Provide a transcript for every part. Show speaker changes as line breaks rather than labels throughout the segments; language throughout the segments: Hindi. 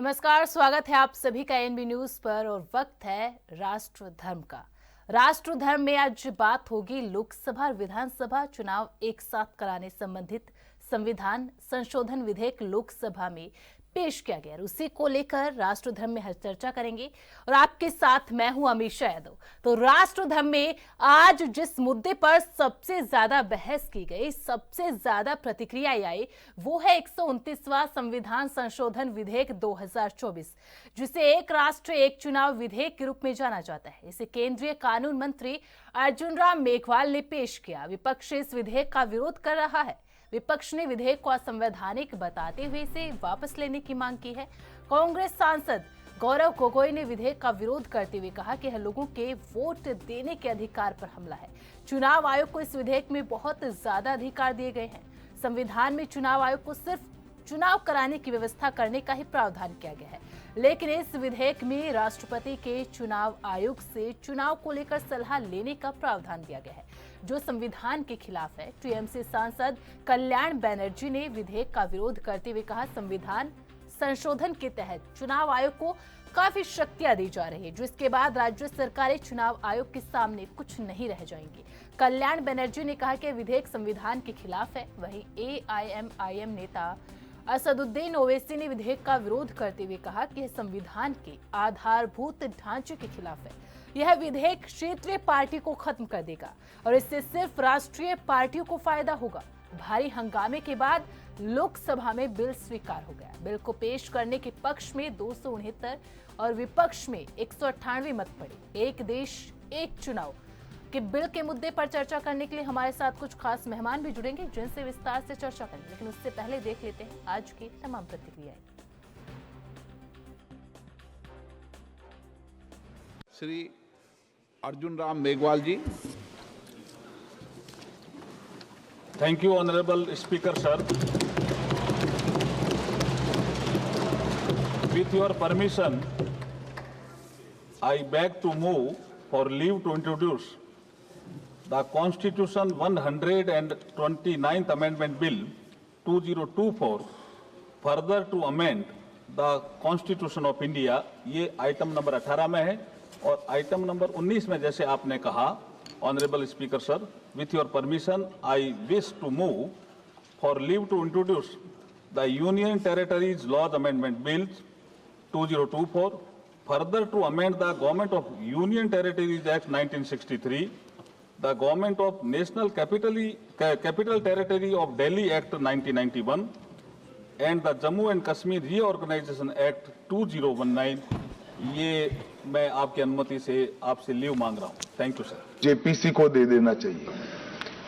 नमस्कार, स्वागत है आप सभी का एनबी न्यूज पर और वक्त है राष्ट्र धर्म का। राष्ट्र धर्म में आज बात होगी लोकसभा और विधानसभा चुनाव एक साथ कराने संबंधित संविधान संशोधन विधेयक लोकसभा में पेश किया गया। उसी को लेकर राष्ट्र धर्म में हर चर्चा करेंगे और आपके साथ मैं हूं अमीषा यादव। तो राष्ट्र धर्म में आज जिस मुद्दे पर सबसे ज्यादा बहस की गई, सबसे ज्यादा प्रतिक्रिया आई, वो है 129वां संविधान संशोधन विधेयक 2024, जिसे एक राष्ट्र एक चुनाव विधेयक के रूप में जाना जाता है। इसे केंद्रीय कानून मंत्री अर्जुन राम मेघवाल ने पेश किया। विपक्ष इस विधेयक का विरोध कर रहा है। विपक्ष ने विधेयक को असंवैधानिक बताते हुए इसे वापस लेने की मांग की है। कांग्रेस सांसद गौरव गोगोई ने विधेयक का विरोध करते हुए कहा कि यह लोगों के वोट देने के अधिकार पर हमला है। चुनाव आयोग को इस विधेयक में बहुत ज्यादा अधिकार दिए गए हैं। संविधान में चुनाव आयोग को सिर्फ चुनाव कराने की व्यवस्था करने का ही प्रावधान किया गया है, लेकिन इस विधेयक में राष्ट्रपति के चुनाव आयोग से चुनाव को लेकर सलाह लेने का प्रावधान दिया गया है, जो संविधान के खिलाफ है। टीएमसी सांसद कल्याण बनर्जी ने विधेयक का विरोध करते हुए कहा, संविधान संशोधन के तहत चुनाव आयोग को काफी शक्तियां दी जा रही है, जिसके बाद राज्य सरकारें चुनाव आयोग के सामने कुछ नहीं रह जाएंगी। कल्याण बनर्जी ने कहा कि विधेयक संविधान के खिलाफ है। वहीं एआईएमआईएम नेता असदुद्दीन ओवैसी ने विधेयक का विरोध करते हुए कहा कि यह संविधान के आधारभूत ढांचे के खिलाफ है। यह विधेयक क्षेत्रीय पार्टी को खत्म कर देगा और इससे सिर्फ राष्ट्रीय पार्टियों को फायदा होगा। भारी हंगामे के बाद लोकसभा में बिल स्वीकार हो गया। बिल को पेश करने के पक्ष में 269 और विपक्ष में 198 मत पड़े। एक देश एक चुनाव के बिल के मुद्दे पर चर्चा करने के लिए हमारे साथ कुछ खास मेहमान भी जुड़ेंगे, जिनसे विस्तार से चर्चा करेंगे। लेकिन उससे पहले देख लेते हैं आज की तमाम प्रतिक्रियाएं।
श्री अर्जुन राम मेघवाल जी।
Thank you, Honorable Speaker, sir. With your permission, I beg to move for leave to introduce the Constitution 129th Amendment Bill 2024, further to amend the Constitution of India। ये आइटम नंबर 18 में है और आइटम नंबर 19 में जैसे आपने कहा, Honorable Speaker, sir, with your permission, I wish to move for leave to introduce the Union Territories Laws Amendment Bill 2024, further to amend the Government of Union Territories Act 1963, the Government of National Capital Territory of Delhi Act 1991, and the Jammu and Kashmir Reorganization Act 2019। ये मैं आपकी अनुमति से आपसे लीव मांग रहा हूँ। Thank you sir.
जेपीसी को दे देना चाहिए।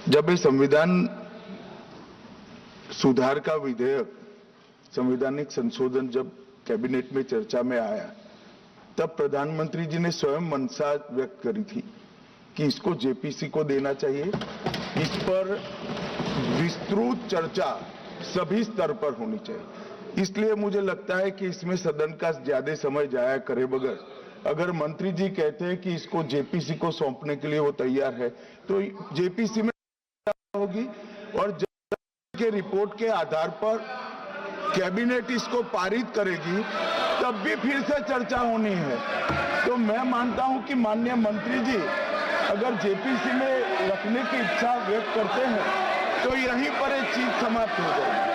जब ये संविधान सुधार का विधेयक, संवैधानिक संशोधन जब कैबिनेट में चर्चा में आया, तब प्रधानमंत्री जी ने स्वयं मंशा व्यक्त करी थी कि इसको जेपीसी को देना चाहिए। इस पर विस्तृत चर्चा सभी स्तर पर होनी चाहिए। इसलिए मुझे लगता है कि इसमें सदन का ज्यादा समय जाया करे बगैर, अगर मंत्री जी कहते हैं कि इसको जेपीसी को सौंपने के लिए वो तैयार है, तो जेपीसी में होगी और के रिपोर्ट के आधार पर कैबिनेट इसको पारित करेगी, तब भी फिर से चर्चा होनी है। तो मैं मानता हूं कि माननीय मंत्री जी अगर जेपीसी में रखने की इच्छा व्यक्त करते हैं तो यहीं पर एक चीज समाप्त हो जाएगी।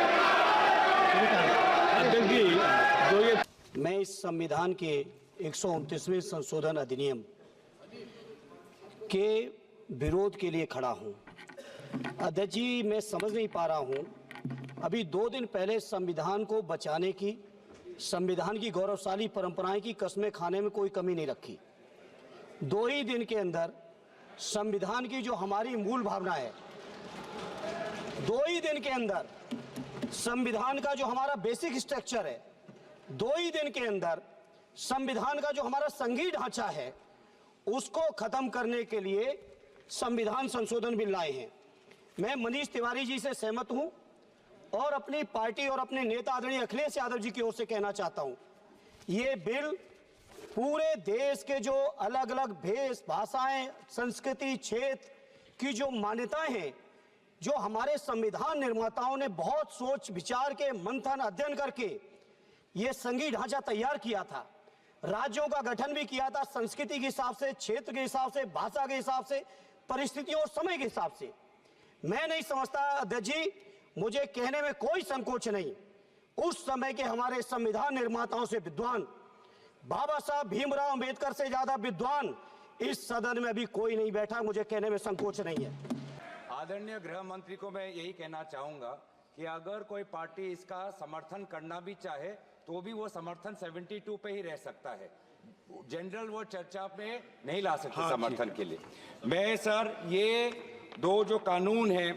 मैं इस संविधान के 129वें संशोधन अधिनियम के विरोध के लिए खड़ा हूं। अध्यक्ष जी, मैं समझ नहीं पा रहा हूं, अभी 2 दिन पहले संविधान को बचाने की, संविधान की गौरवशाली परंपराएं की कस्में खाने में कोई कमी नहीं रखी। 2 ही दिन के अंदर संविधान की जो हमारी मूल भावना है, 2 ही दिन के अंदर संविधान का जो हमारा बेसिक स्ट्रक्चर है, 2 ही दिन के अंदर संविधान का जो हमारा संघीय ढांचा है, उसको खत्म करने के लिए संविधान संशोधन बिल लाए हैं। मैं मनीष तिवारी जी से सहमत हूं और अपनी पार्टी और अपने नेता आदरणीय अखिलेश यादव जी की ओर से कहना चाहता हूं, ये बिल पूरे देश के जो अलग अलग भेष, भाषाएं, संस्कृति, क्षेत्र की जो मान्यताएं हैं, जो हमारे संविधान निर्माताओं ने बहुत सोच विचार के मंथन अध्ययन करके ये संघीय ढांचा तैयार किया था, राज्यों का गठन भी किया था, संस्कृति के हिसाब से, क्षेत्र के हिसाब से, भाषा के हिसाब से, परिस्थितियों और समय के हिसाब से। मैं नहीं समझता अध्यक्ष जी, मुझे कहने में कोई संकोच नहीं, उस समय के हमारे संविधान निर्माताओं से विद्वान बाबा साहब भीमराव अंबेडकर से ज्यादा विद्वान इस सदन में अभी कोई नहीं बैठा, मुझे कहने में संकोच नहीं है।
आदरणीय गृह मंत्री को मैं यही कहना चाहूंगा कि अगर कोई पार्टी इसका समर्थन करना भी चाहे तो भी वो समर्थन 72 पे ही रह सकता है, जनरल वो चर्चा पे नहीं ला सकते समर्थन के लिए। मैं सर ये दो जो कानून है,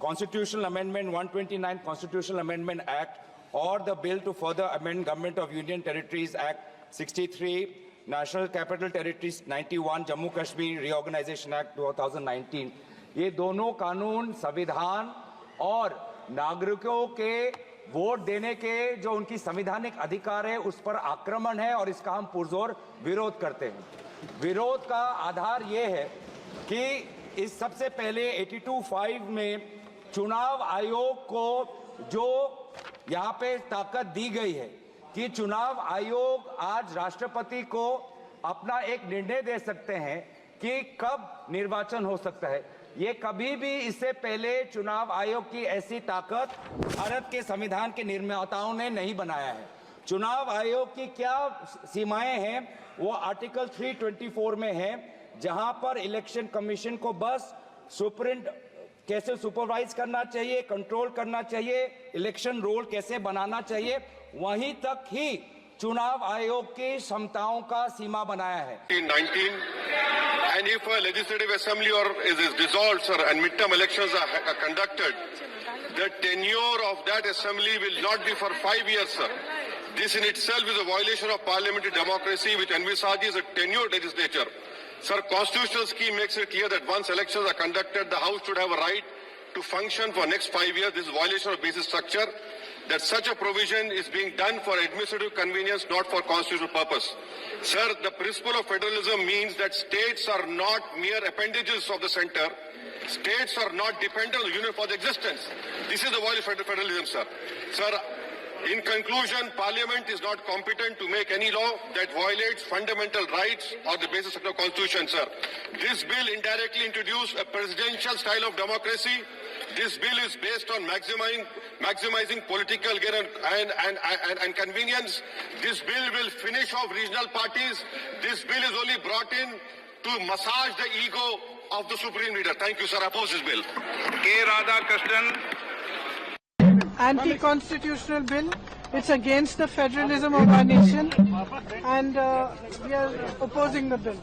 constitutional amendment 129 constitutional amendment act और the bill to further amend government of union territories act 63, national capital territories 91, Jammu Kashmir reorganisation act 2019, ये दोनों कानून संविधान और नागरिकों के वोट देने के जो उनकी संवैधानिक अधिकार है उस पर आक्रमण है और इसका हम पुरजोर विरोध करते हैं। विरोध का आधार ये है कि इस सबसे पहले 82(5) में चुनाव आयोग को जो यहाँ पे ताकत दी गई है कि चुनाव आयोग आज राष्ट्रपति को अपना एक निर्णय दे सकते हैं कि कब निर्वाचन हो सकता है। ये कभी भी इससे पहले चुनाव आयोग की ऐसी ताकत भारत के संविधान के निर्माताओं ने नहीं बनाया है। चुनाव आयोग की क्या सीमाएं हैं वो आर्टिकल 324 में है, जहां पर इलेक्शन कमीशन को बस कैसे सुपरवाइज करना चाहिए, कंट्रोल करना चाहिए, इलेक्शन रोल कैसे बनाना चाहिए, वहीं तक ही चुनाव आयोग की क्षमताओं का सीमा बनाया है।
19, and if a legislative assembly is dissolved, sir, and midterm elections are conducted, the tenure of that assembly will not be for 5 years, sir. This in itself is a violation of parliamentary democracy, which envisages a tenured legislature. Sir, constitutional scheme makes it clear that once elections are conducted, the House should have a right to function for next 5 years. This is a violation of basic structure. That such a provision is being done for administrative convenience, not for constitutional purpose. Sir, the principle of federalism means that states are not mere appendages of the center. States are not dependent on the union for their existence. This is the violation of federalism, sir. Sir, in conclusion, Parliament is not competent to make any law that violates fundamental rights or the basis of the Constitution, sir. This bill indirectly introduced a presidential style of democracy. This bill is based on maximizing political gain and convenience. This bill will finish off regional parties. This bill is only brought in to massage the ego of the supreme leader. Thank you, sir. I oppose this bill. K. Radhakrishnan.
Anti-constitutional bill. It's against the federalism of our nation, and we are opposing the bill.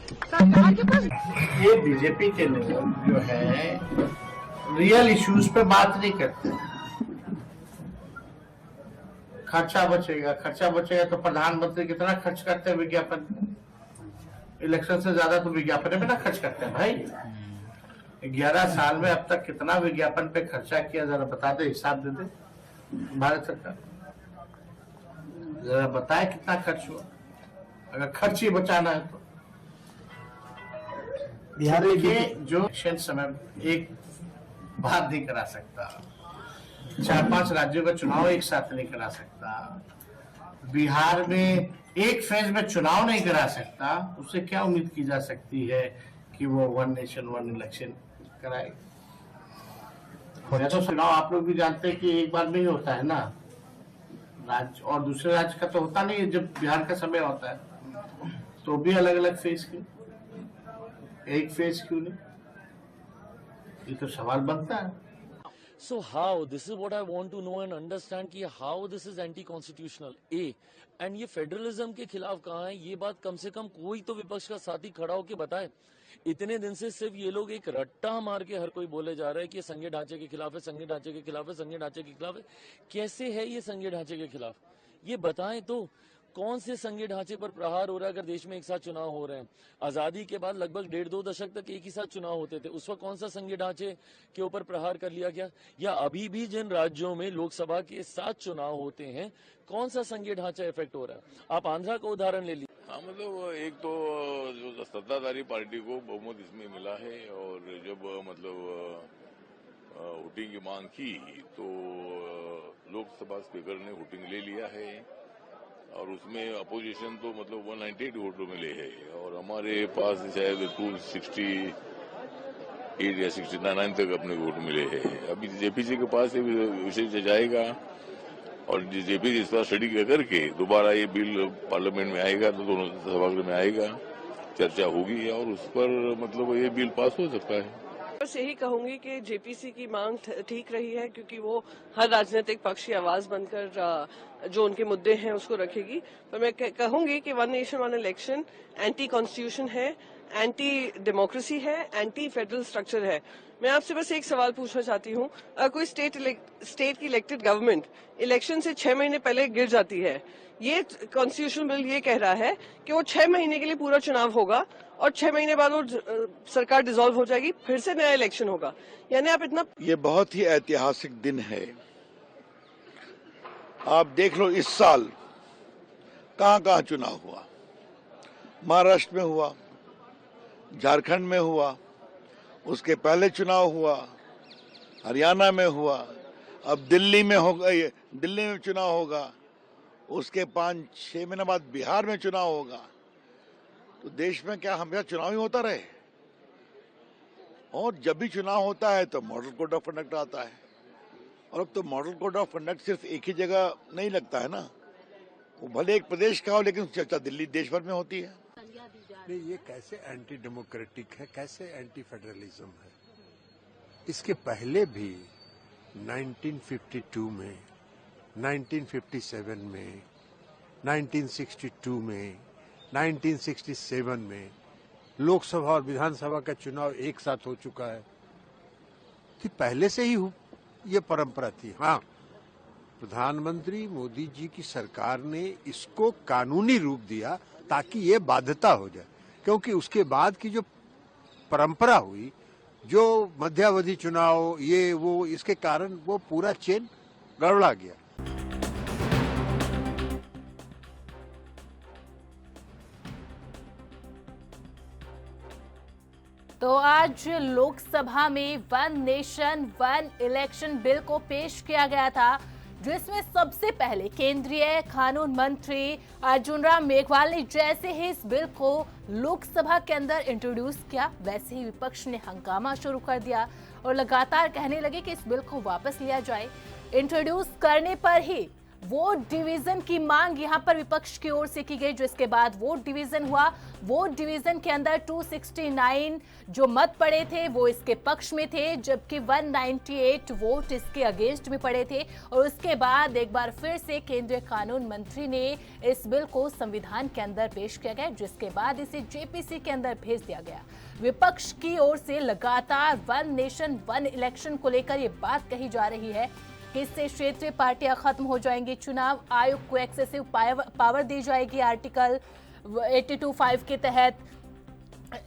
ये बीजेपी के लोग जो है रियल इश्यूज पे बात नहीं करते। खर्चा बचेगा तो प्रधानमंत्री कितना खर्च करते हैं विज्ञापन, इलेक्शन से ज्यादा तो विज्ञापन में ना खर्च करते हैं भाई। 11 साल में अब तक कितना विज्ञापन पे खर्चा किया, जरा बता दे, हिसाब दे दे भारत सरकार, जरा बताए कितना खर्च हुआ, अगर खर्च ही बचाना है तो। बिहार में जो समय एक बात नहीं करा सकता, 4-5 राज्यों का चुनाव एक साथ नहीं करा सकता, बिहार में एक फेज में चुनाव नहीं करा सकता, उससे क्या उम्मीद की जा सकती है कि वो 1 नेशन 1 इलेक्शन कराएगा? तो चुनाव आप लोग भी जानते हैं कि एक बार में ही होता है ना, राज्य और दूसरे राज्य का तो होता नहीं है। जब बिहार का समय होता है तो भी अलग अलग फेज क्यों, एक फेज क्यों नहीं, ये तो सवाल बनता है।
So how, this is what I want to know and understand कि how this is anti-constitutional, A, and ये फेडरलिज्म के खिलाफ कहाँ है, ये बात कम से कम कोई तो विपक्ष का साथी खड़ा होकर बताए। इतने दिन से सिर्फ ये लोग एक रट्टा मार के हर कोई बोले जा रहा है कि संघीय ढांचे के खिलाफ है, संघीय ढांचे के खिलाफ है, संघीय ढांचे के खिलाफ है। कैसे है ये संघीय ढांचे के खिलाफ, ये बताएं तो। कौन से संघीय ढांचे पर प्रहार हो रहा है अगर देश में एक साथ चुनाव हो रहे हैं? आजादी के बाद लगभग 1.5-2 दशक तक एक ही साथ चुनाव होते थे, उस वक्त कौन सा संघीय ढांचे के ऊपर प्रहार कर लिया गया? या अभी भी जिन राज्यों में लोकसभा के साथ चुनाव होते हैं, कौन सा संघीय ढांचा इफेक्ट हो रहा है? आप आंध्रा का उदाहरण ले लीजिए।
हाँ, मतलब एक तो जो सत्ताधारी पार्टी को बहुमत इसमें मिला है, और जब वोटिंग की मांग की तो लोकसभा स्पीकर ने वोटिंग ले लिया है, और उसमें अपोजिशन तो मतलब 198 वोट मिले हैं और हमारे पास शायद 268 या 69 तक अपने वोट मिले हैं। अभी जेपीसी के पास विषय जाएगा और जेपीसी इस पर स्टडी करके दोबारा ये बिल पार्लियामेंट में आएगा तो दोनों सभागृह में आएगा, चर्चा होगी और उस पर मतलब ये बिल पास हो सकता है।
बस यही कहूंगी कि जेपीसी की मांग ठीक रही है, क्योंकि वो हर राजनीतिक पक्ष की आवाज बनकर जो उनके मुद्दे हैं उसको रखेगी। पर मैं कहूंगी कि one nation one election anti constitution है, एंटी डेमोक्रेसी है, एंटी फेडरल स्ट्रक्चर है। मैं आपसे बस एक सवाल पूछना चाहती हूँ, कोई स्टेट की इलेक्टेड गवर्नमेंट इलेक्शन से 6 महीने पहले गिर जाती है, ये कॉन्स्टिट्यूशन बिल ये कह रहा है कि वो 6 महीने के लिए पूरा चुनाव होगा और 6 महीने बाद वो सरकार डिसॉल्व हो जाएगी, फिर से नया इलेक्शन होगा। यानी आप इतना,
ये बहुत ही ऐतिहासिक दिन है। आप देख लो इस साल कहां कहां चुनाव हुआ। महाराष्ट्र में हुआ, झारखंड में हुआ, उसके पहले चुनाव हुआ, हरियाणा में हुआ, अब दिल्ली में होगा, दिल्ली में चुनाव होगा, उसके 5-6 महीने बाद बिहार में चुनाव होगा। तो देश में क्या हमेशा चुनाव ही होता रहे? और जब भी चुनाव होता है तो मॉडल कोड ऑफ कंडक्ट आता है, और अब तो मॉडल कोड ऑफ कंडक्ट सिर्फ एक ही जगह नहीं लगता है ना, वो भले एक प्रदेश का हो लेकिन चर्चा दिल्ली देश भर में होती है।
नहीं, ये कैसे एंटी डेमोक्रेटिक है, कैसे एंटी फेडरलिज्म है? इसके पहले भी 1952 में, 1957 में, 1962 में, 1967 में लोकसभा और विधानसभा का चुनाव एक साथ हो चुका है कि पहले से ही ये परंपरा थी। हाँ, प्रधानमंत्री मोदी जी की सरकार ने इसको कानूनी रूप दिया ताकि ये बाध्यता हो जाए, क्योंकि उसके बाद की जो परंपरा हुई, जो मध्यावधि चुनाव ये वो, इसके कारण वो पूरा चेन गड़बड़ा गया।
तो आज लोकसभा में one nation one election bill को पेश किया गया था, जिसमें सबसे पहले केंद्रीय कानून मंत्री अर्जुन राम मेघवाल ने जैसे ही इस बिल को लोकसभा के अंदर इंट्रोड्यूस किया, वैसे ही विपक्ष ने हंगामा शुरू कर दिया और लगातार कहने लगे कि इस बिल को वापस लिया जाए। इंट्रोड्यूस करने पर ही वोट डिवीजन की मांग यहां पर विपक्ष की ओर से की गई, जिसके बाद वोट डिवीजन हुआ। वोट डिवीजन के अंदर 269 जो मत पड़े थे वो इसके पक्ष में थे, जबकि 198 वोट इसके अगेंस्ट में पड़े थे। और उसके बाद एक बार फिर से केंद्रीय कानून मंत्री ने इस बिल को संविधान के अंदर पेश किया गया, जिसके बाद इसे जेपीसी के अंदर भेज दिया गया। विपक्ष की ओर से लगातार वन नेशन वन इलेक्शन को लेकर ये बात कही जा रही है कि इससे क्षेत्रीय पार्टियां खत्म हो जाएंगी, चुनाव आयोग को एक्सेसिव पावर दी जाएगी आर्टिकल 82(5) के तहत।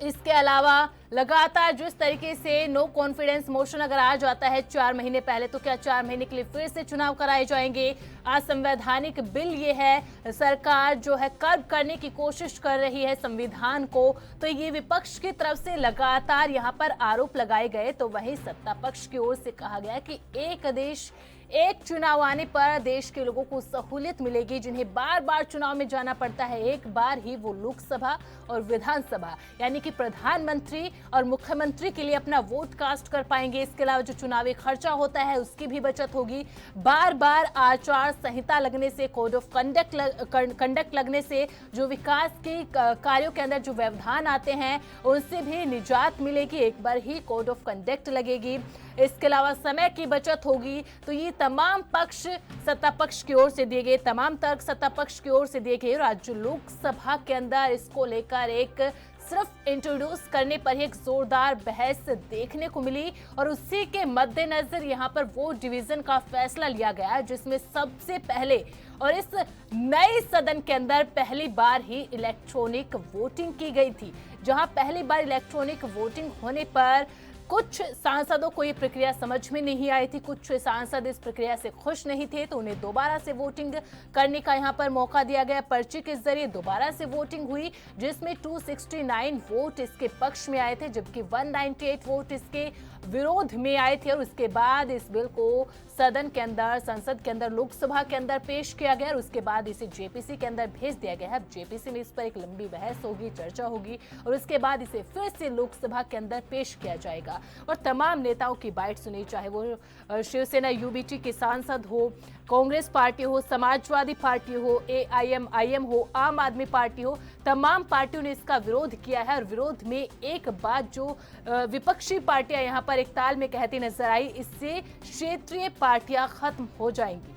इसके अलावा लगातार जिस तरीके से नो कॉन्फिडेंस मोशन अगर आ जाता है 4 महीने पहले, तो क्या 4 महीने के लिए फिर से चुनाव कराए जाएंगे? असंवैधानिक बिल ये है, सरकार जो है कर्ब करने की कोशिश कर रही है संविधान को। तो ये विपक्ष की तरफ से लगातार यहाँ पर आरोप लगाए गए। तो वहीं सत्ता पक्ष की ओर से कहा गया कि एक देश एक चुनाव आने पर देश के लोगों को सहूलियत मिलेगी, जिन्हें बार बार चुनाव में जाना पड़ता है, एक बार ही वो लोकसभा और विधानसभा यानी कि प्रधानमंत्री और मुख्यमंत्री के लिए अपना वोट कास्ट कर पाएंगे। इसके अलावा जो चुनावी खर्चा होता है उसकी भी बचत होगी। बार बार आचार संहिता लगने से, कोड ऑफ कंडक्ट लगने से जो विकास के कार्यों के अंदर जो व्यवधान आते हैं उनसे भी निजात मिलेगी, एक बार ही कोड ऑफ कंडक्ट लगेगी। इसके अलावा समय की बचत होगी। तो ये तमाम पक्ष सत्ता पक्ष की ओर से दिए गए, तमाम तर्क सत्ता पक्ष की ओर से दिए गए। राज्य लोकसभा के अंदर इसको लेकर एक सिर्फ इंट्रोड्यूस करने पर ही एक जोरदार बहस देखने को मिली और उसी के मद्देनजर यहां पर वोट डिवीजन का फैसला लिया गया, जिसमें सबसे पहले और इस नए सदन के अंदर पहली बार ही इलेक्ट्रॉनिक वोटिंग की गई थी। जहां पहली बार इलेक्ट्रॉनिक वोटिंग होने पर कुछ सांसदों को ये प्रक्रिया समझ में नहीं आई थी, कुछ सांसद इस प्रक्रिया से खुश नहीं थे, तो उन्हें दोबारा से वोटिंग करने का यहाँ पर मौका दिया गया। पर्ची के जरिए दोबारा से वोटिंग हुई, जिसमें 269 वोट इसके पक्ष में आए थे, जबकि 198 वोट इसके विरोध में आए थे और उसके बाद इस बिल को सदन के अंदर, संसद के अंदर, लोकसभा के अंदर पेश किया गया और उसके बाद इसे जेपीसी के अंदर भेज दिया गया है। अब जेपीसी में इस पर एक लंबी बहस होगी, चर्चा होगी और उसके बाद इसे फिर से लोकसभा के अंदर पेश किया जाएगा और तमाम नेताओं की बाइट सुनी, चाहे वो शिवसेना यूबीटी के सांसद हो, कांग्रेस पार्टी हो, समाजवादी पार्टी हो, एआईएमआईएम हो, आम आदमी पार्टी हो, तमाम पार्टियों ने इसका विरोध किया है। और विरोध में एक बात जो विपक्षी पार्टियां यहां पर एक ताल में कहती नजर आई, इससे क्षेत्रीय पार्टियां खत्म हो जाएंगी।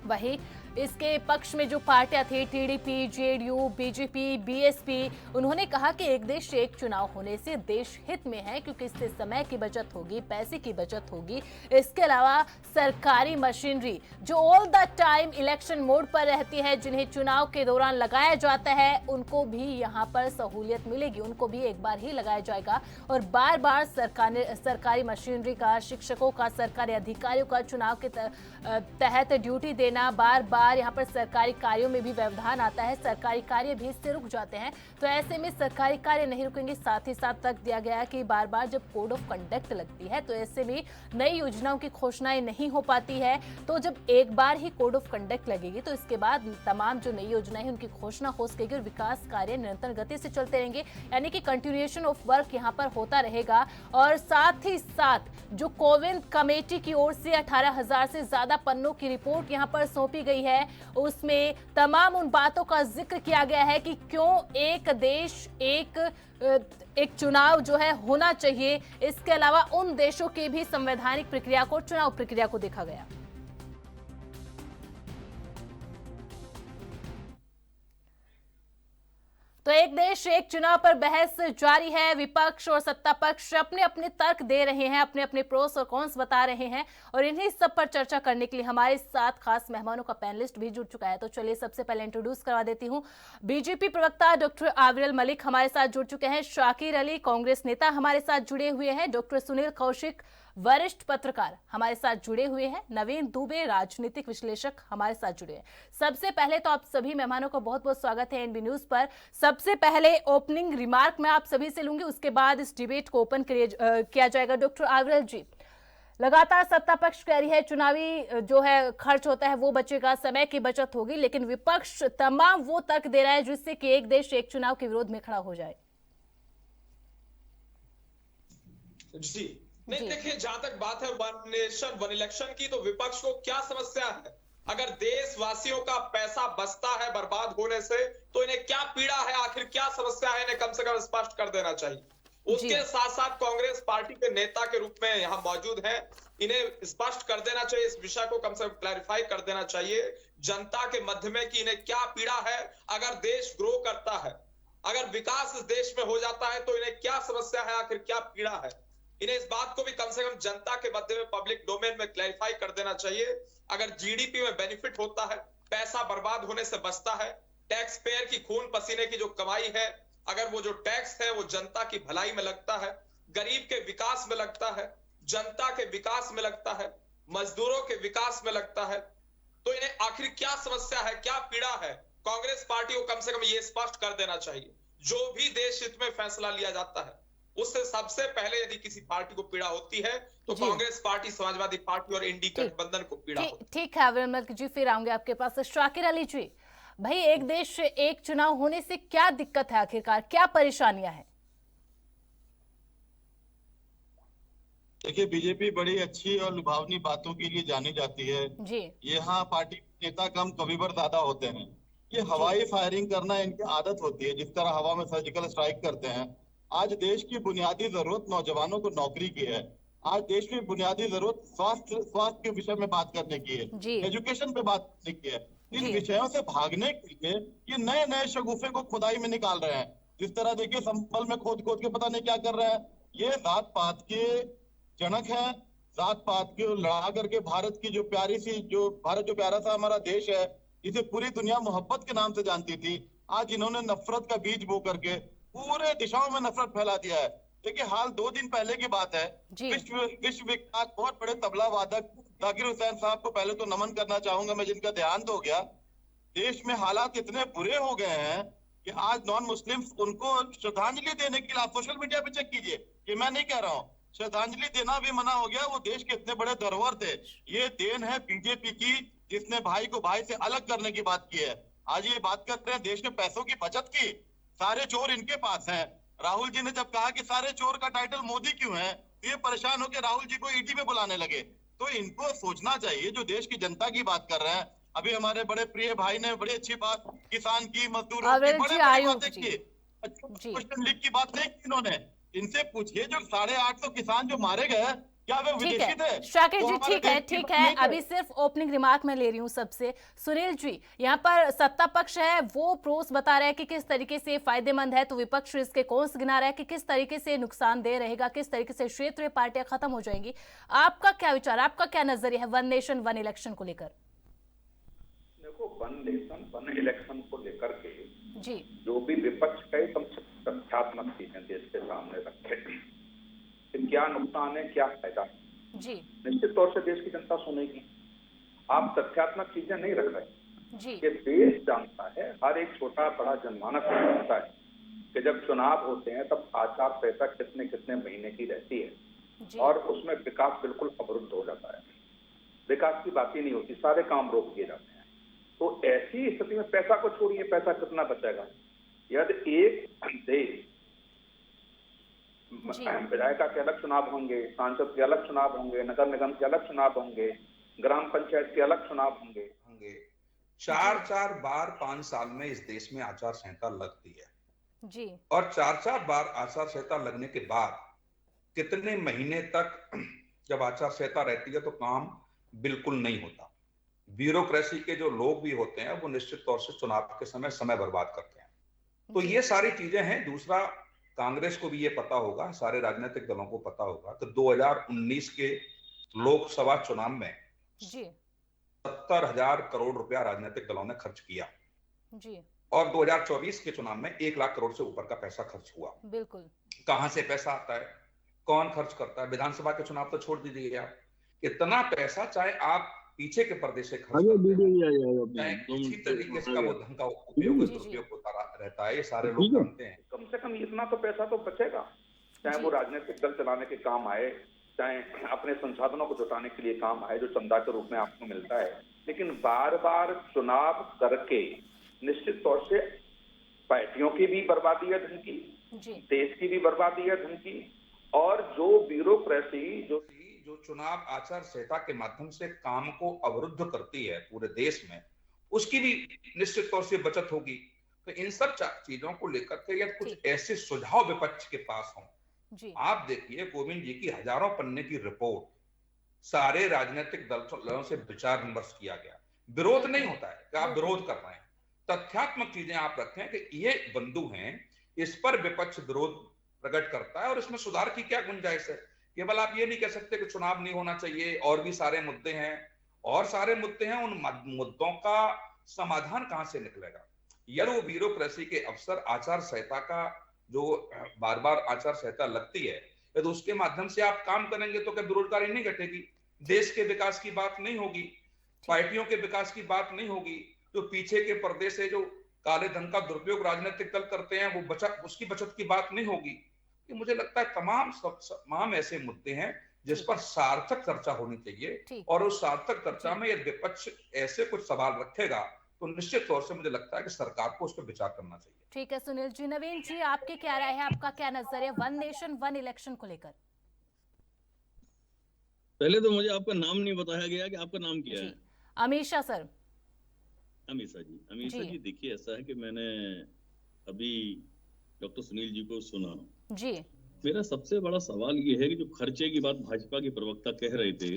वहीं इसके पक्ष में जो पार्टियां थी, टीडीपी, जेडीयू, बीजेपी, बीएसपी, उन्होंने कहा कि एक देश एक चुनाव होने से देश हित में है, क्योंकि इससे समय की बचत होगी, पैसे की बचत होगी। इसके अलावा सरकारी मशीनरी जो all the time election mode पर रहती है, जिन्हें चुनाव के दौरान लगाया जाता है, उनको भी यहाँ पर सहूलियत मिलेगी, उनको भी एक बार ही लगाया जाएगा और बार बार सरकारी मशीनरी का, शिक्षकों का, सरकारी अधिकारियों का चुनाव के तहत ड्यूटी देना, बार बार यहाँ पर सरकारी कार्यों में भी व्यवधान आता है, सरकारी कार्य भी इससे रुक जाते हैं। तो ऐसे में सरकारी कार्य नहीं रुकेंगे। साथ ही साथ तक दिया गया कि बार बार जब कोड ऑफ कंडक्ट लगती है तो ऐसे में नई योजनाओं की घोषणाएं नहीं हो पाती है। तो जब एक बार ही कोड ऑफ कंडक्ट लगेगी तो इसके बाद तमाम जो नई योजनाएं उनकी घोषणा हो सकेगी और विकास कार्य निरंतर गति से चलते रहेंगे, यानी कि कंटिन्यूएशन ऑफ वर्क यहाँ पर होता रहेगा। और साथ ही साथ जो कोविंद कमेटी की ओर से 18,000 से ज्यादा पन्नों की रिपोर्ट यहाँ पर सौंपी गई है, उसमें तमाम उन बातों का जिक्र किया गया है कि क्यों एक देश एक चुनाव जो है होना चाहिए। इसके अलावा उन देशों की भी संवैधानिक प्रक्रिया को, चुनाव प्रक्रिया को देखा गया। तो एक देश एक चुनाव पर बहस जारी है। विपक्ष और सत्ता पक्ष अपने अपने तर्क दे रहे हैं, अपने अपने प्रोस और कॉन्स बता रहे हैं और इन्हीं सब पर चर्चा करने के लिए हमारे साथ खास मेहमानों का पैनलिस्ट भी जुड़ चुका है। तो चलिए सबसे पहले इंट्रोड्यूस करवा देती हूं। बीजेपी प्रवक्ता डॉक्टर आविरल मलिक हमारे साथ जुड़ चुके हैं। शाकिर अली कांग्रेस नेता हमारे साथ जुड़े हुए हैं। डॉक्टर सुनील कौशिक वरिष्ठ पत्रकार हमारे साथ जुड़े हुए हैं। नवीन दुबे राजनीतिक विश्लेषक हमारे साथ जुड़े हैं। सबसे पहले तो आप सभी मेहमानों का बहुत बहुत स्वागत है एनबी न्यूज पर। सबसे पहले ओपनिंग रिमार्क मैं आप सभी से लूंगी, उसके बाद इस डिबेट को ओपन किया जाएगा। डॉक्टर आविरल जी, लगातार सत्ता पक्ष कह रही है चुनावी जो है खर्च होता है वो बचेगा, समय की बचत होगी, लेकिन विपक्ष तमाम वो तर्क दे रहा है जिससे कि एक देश एक चुनाव के विरोध में खड़ा हो जाए।
जी नहीं, देखिए जहां तक बात है वन नेशन वन इलेक्शन की, तो विपक्ष को क्या समस्या है? अगर देशवासियों का पैसा बचता है बर्बाद होने से तो इन्हें क्या पीड़ा है, आखिर क्या समस्या है, इन्हें कम से कम स्पष्ट कर देना चाहिए। उसके साथ साथ कांग्रेस पार्टी के नेता के रूप में यहाँ मौजूद है, इन्हें स्पष्ट कर देना चाहिए, इस विषय को कम से कम क्लैरिफाई कर देना चाहिए जनता के मध्य में कि इन्हें क्या पीड़ा है। अगर देश ग्रो करता है, अगर विकास इस देश में हो जाता है तो इन्हें क्या समस्या है, आखिर क्या पीड़ा है, इन्हें इस बात को भी कम से कम जनता के मध्य में पब्लिक डोमेन में क्लैरिफाई कर देना चाहिए। अगर जीडीपी में बेनिफिट होता है, पैसा बर्बाद होने से बचता है, टैक्स पेयर की खून पसीने की जो कमाई है, अगर वो जो टैक्स है वो जनता की भलाई में लगता है, गरीब के विकास में लगता है, जनता के विकास में लगता है, मजदूरों के विकास में लगता है, तो इन्हें आखिर क्या समस्या है, क्या पीड़ा है, कांग्रेस पार्टी को कम से कम ये स्पष्ट कर देना चाहिए। जो भी देश हित में फैसला लिया जाता है उससे सबसे पहले यदि किसी पार्टी को पीड़ा होती है तो कांग्रेस पार्टी, समाजवादी पार्टी और इंडी गठबंधन को पीड़ा होती है।
ठीक है आविरल मलिक जी, फिर आऊंगे आपके पास। शाकिर अली जी, भाई एक देश एक चुनाव होने से क्या दिक्कत है, आखिरकार क्या परेशानियां हैं?
देखिए, बीजेपी बड़ी अच्छी और लुभावनी बातों के लिए जानी जाती है जी। यहाँ पार्टी नेता कम कविवर ज्यादा होते हैं। ये हवाई फायरिंग करना इनकी आदत होती है, जिस तरह हवा में सर्जिकल स्ट्राइक करते हैं। आज देश की बुनियादी जरूरत नौजवानों को नौकरी की है। आज देश की बुनियादी जरूरत स्वास्थ्य के विषय में बात करने की है, एजुकेशन पे बात करने की है। इन विषयों से भागने के लिए ये नए नए शगुफे को खुदाई में निकाल रहे हैं। जिस तरह देखिए संभल में खोद खोद के पता नहीं क्या कर रहे हैं। ये जात पात के जनक है, जात पात के लड़ा करके भारत की जो प्यारी सी भारत जो प्यारा सा हमारा देश है, इसे पूरी दुनिया मोहब्बत के नाम से जानती थी, आज इन्होंने नफरत का बीज बो करके पूरे दिशाओं में नफरत फैला दिया है। देखिए हाल 2 दिन पहले की बात है, विश्व विख्यात बहुत बड़े तबला वादक जाकिर हुसैन साहब को पहले तो नमन करना चाहूंगा मैं, जिनका देहांत हो गया। देश में हालात इतने बुरे हो गए हैं कि आज नॉन मुस्लिम उनको श्रद्धांजलि देने के लिए आप सोशल मीडिया पे चेक कीजिए, ये मैं नहीं कह रहा हूँ, श्रद्धांजलि देना भी मना हो गया। वो देश के इतने बड़े धरोहर थे। ये देन है बीजेपी की, जिसने भाई को भाई से अलग करने की बात की है। आज ये बात करते हैं देश में पैसों की बचत की, सारे चोर इनके पास हैं। राहुल जी ने जब कहा कि सारे चोर का टाइटल मोदी क्यों है, तो ये परेशान होकर राहुल जी को ईडी में बुलाने लगे। तो इनको सोचना चाहिए, जो देश की जनता की बात कर रहे हैं। अभी हमारे बड़े प्रिय भाई ने बड़ी अच्छी बात किसान की, मजदूरों की, बड़े बातें की, क्वेश्चन लीक की बात नहीं की इन्होंने। इनसे पूछिए जो 850 किसान जो मारे गए, क्या वे विदेशी थे?
शाकिर जी ठीक है अभी सिर्फ ओपनिंग रिमार्क मैं ले रही हूँ सबसे। सुनील जी, यहाँ पर सत्ता पक्ष है वो प्रोस बता रहा है कि किस तरीके से फायदेमंद है, तो विपक्ष इसके कौंस गिना रहा है कि किस तरीके से नुकसानदेह रहेगा, किस तरीके से क्षेत्रीय पार्टियां खत्म हो जाएंगी। आपका क्या विचार, आपका क्या नजरिया है वन नेशन वन इलेक्शन को लेकर?
देखो, वन नेशन वन इलेक्शन को लेकर के
जी
जो भी विपक्ष कहे कम से कम तथ्यात्मक चीजें देश के सामने रखे कि क्या नुकसान है, क्या फायदा है।
जी
निश्चित तौर से देश की जनता सुनेगी। आप तथ्यात्मक चीजें नहीं रख रहे
जी।
ये देश जानता है, हर एक छोटा बड़ा जनमानस जानता है कि जब चुनाव होते हैं तब आचार संहिता कितने कितने महीने की रहती है और उसमें विकास बिल्कुल अवरुद्ध हो जाता है। विकास की बात ही नहीं होती, सारे काम रोक दिए जाते हैं। तो ऐसी स्थिति में पैसा को छोड़िए, पैसा कितना बचेगा? यदि एक देश विधायिका के अलग चुनाव होंगे, सांसद के अलग चुनाव होंगे, नगर निगम के अलग चुनाव होंगे, ग्राम पंचायत के अलग चुनाव होंगे।
4-4 बार 5 साल में इस देश में आचार संहिता लगती है
जी।
और 4-4 बार आचार संहिता लगने के बाद कितने महीने तक जब आचार संहिता रहती है तो काम बिल्कुल नहीं होता। ब्यूरोक्रेसी के जो लोग भी होते हैं वो निश्चित तौर से चुनाव के समय बर्बाद करते हैं। तो ये सारी चीजें हैं। दूसरा, कांग्रेस को भी ये पता होगा, सारे राजनीतिक दलों को पता होगा कि 2019 के लोकसभा चुनाव में 70,000 करोड़ रुपया राजनीतिक दलों ने खर्च किया
जी।
और 2024 के चुनाव में 1 लाख करोड़ से ऊपर का पैसा खर्च हुआ।
बिल्कुल।
कहां से पैसा आता है, कौन खर्च करता है? विधानसभा के चुनाव तो छोड़ दीजिए आप, इतना पैसा चाहे आप पीछे के पर्दे से खर्च चाहे किसी तरीके से वो धन का उपयोग दुरुपयोग होता रहता है, ये सारे लोग जानते हैं।
कम से कम इतना तो पैसा तो बचेगा, चाहे वो राजनीतिक दल चलाने के काम आए, चाहे अपने संसाधनों को जुटाने के लिए काम आए जो चंदा के रूप में आपको मिलता है। लेकिन बार बार चुनाव करके निश्चित तौर से पार्टियों की भी बर्बादी है धन की, देश की भी बर्बादी है धन की, और जो ब्यूरोक्रेसी
जो चुनाव आचार संहिता के माध्यम से काम को अवरुद्ध करती है पूरे देश में, उसकी भी निश्चित तौर से बचत होगी। तो इन सब चीजों को लेकर के या कुछ ऐसे सुझाव विपक्ष के पास हों। आप देखिए, गोविंद जी की हजारों पन्ने की रिपोर्ट, सारे राजनीतिक दलों से विचार विमर्श किया गया। विरोध नहीं होता है कि आप विरोध कर रहे हैं, तथ्यात्मक चीजें आप रखें कि ये बंधु हैं, इस पर विपक्ष विरोध प्रकट करता है और इसमें सुधार की क्या गुंजाइश है। केवल आप ये नहीं कह सकते कि चुनाव नहीं होना चाहिए, और भी सारे मुद्दे हैं, और सारे मुद्दे हैं। उन मुद्दों का समाधान कहां से निकलेगा? यदि वो ब्यूरोक्रेसी के अफसर आचार संहिता का जो बार बार आचार संहिता लगती है, यदि उसके माध्यम से आप काम करेंगे तो क्या बेरोजगारी नहीं घटेगी? देश के विकास की बात नहीं होगी, पार्टियों के विकास की बात नहीं होगी। जो पीछे के पर्दे से जो काले धन का दुरुपयोग राजनीतिक दल करते हैं वो उसकी बचत की बात नहीं होगी। मुझे लगता है तमाम ऐसे मुद्दे हैं जिस पर सार्थक चर्चा होनी चाहिए, और उस सार्थक चर्चा में यदि विपक्ष ऐसे कुछ सवाल रखेगा तो निश्चित तौर से मुझे लगता है कि सरकार को उस पर विचार करना चाहिए।
ठीक है सुनील जी। नवीन जी, आपकी क्या राय है, आपका क्या नजरिया वन नेशन वन इलेक्शन को लेकर?
पहले तो मुझे आपका नाम नहीं बताया गया कि आपका नाम क्या है?
अमीषा सर।
अमीषा जी, देखिए ऐसा है कि मैंने अभी डॉक्टर सुनील जी को सुना
जी।
मेरा सबसे बड़ा सवाल ये है कि जो खर्चे की बात भाजपा के प्रवक्ता कह रहे थे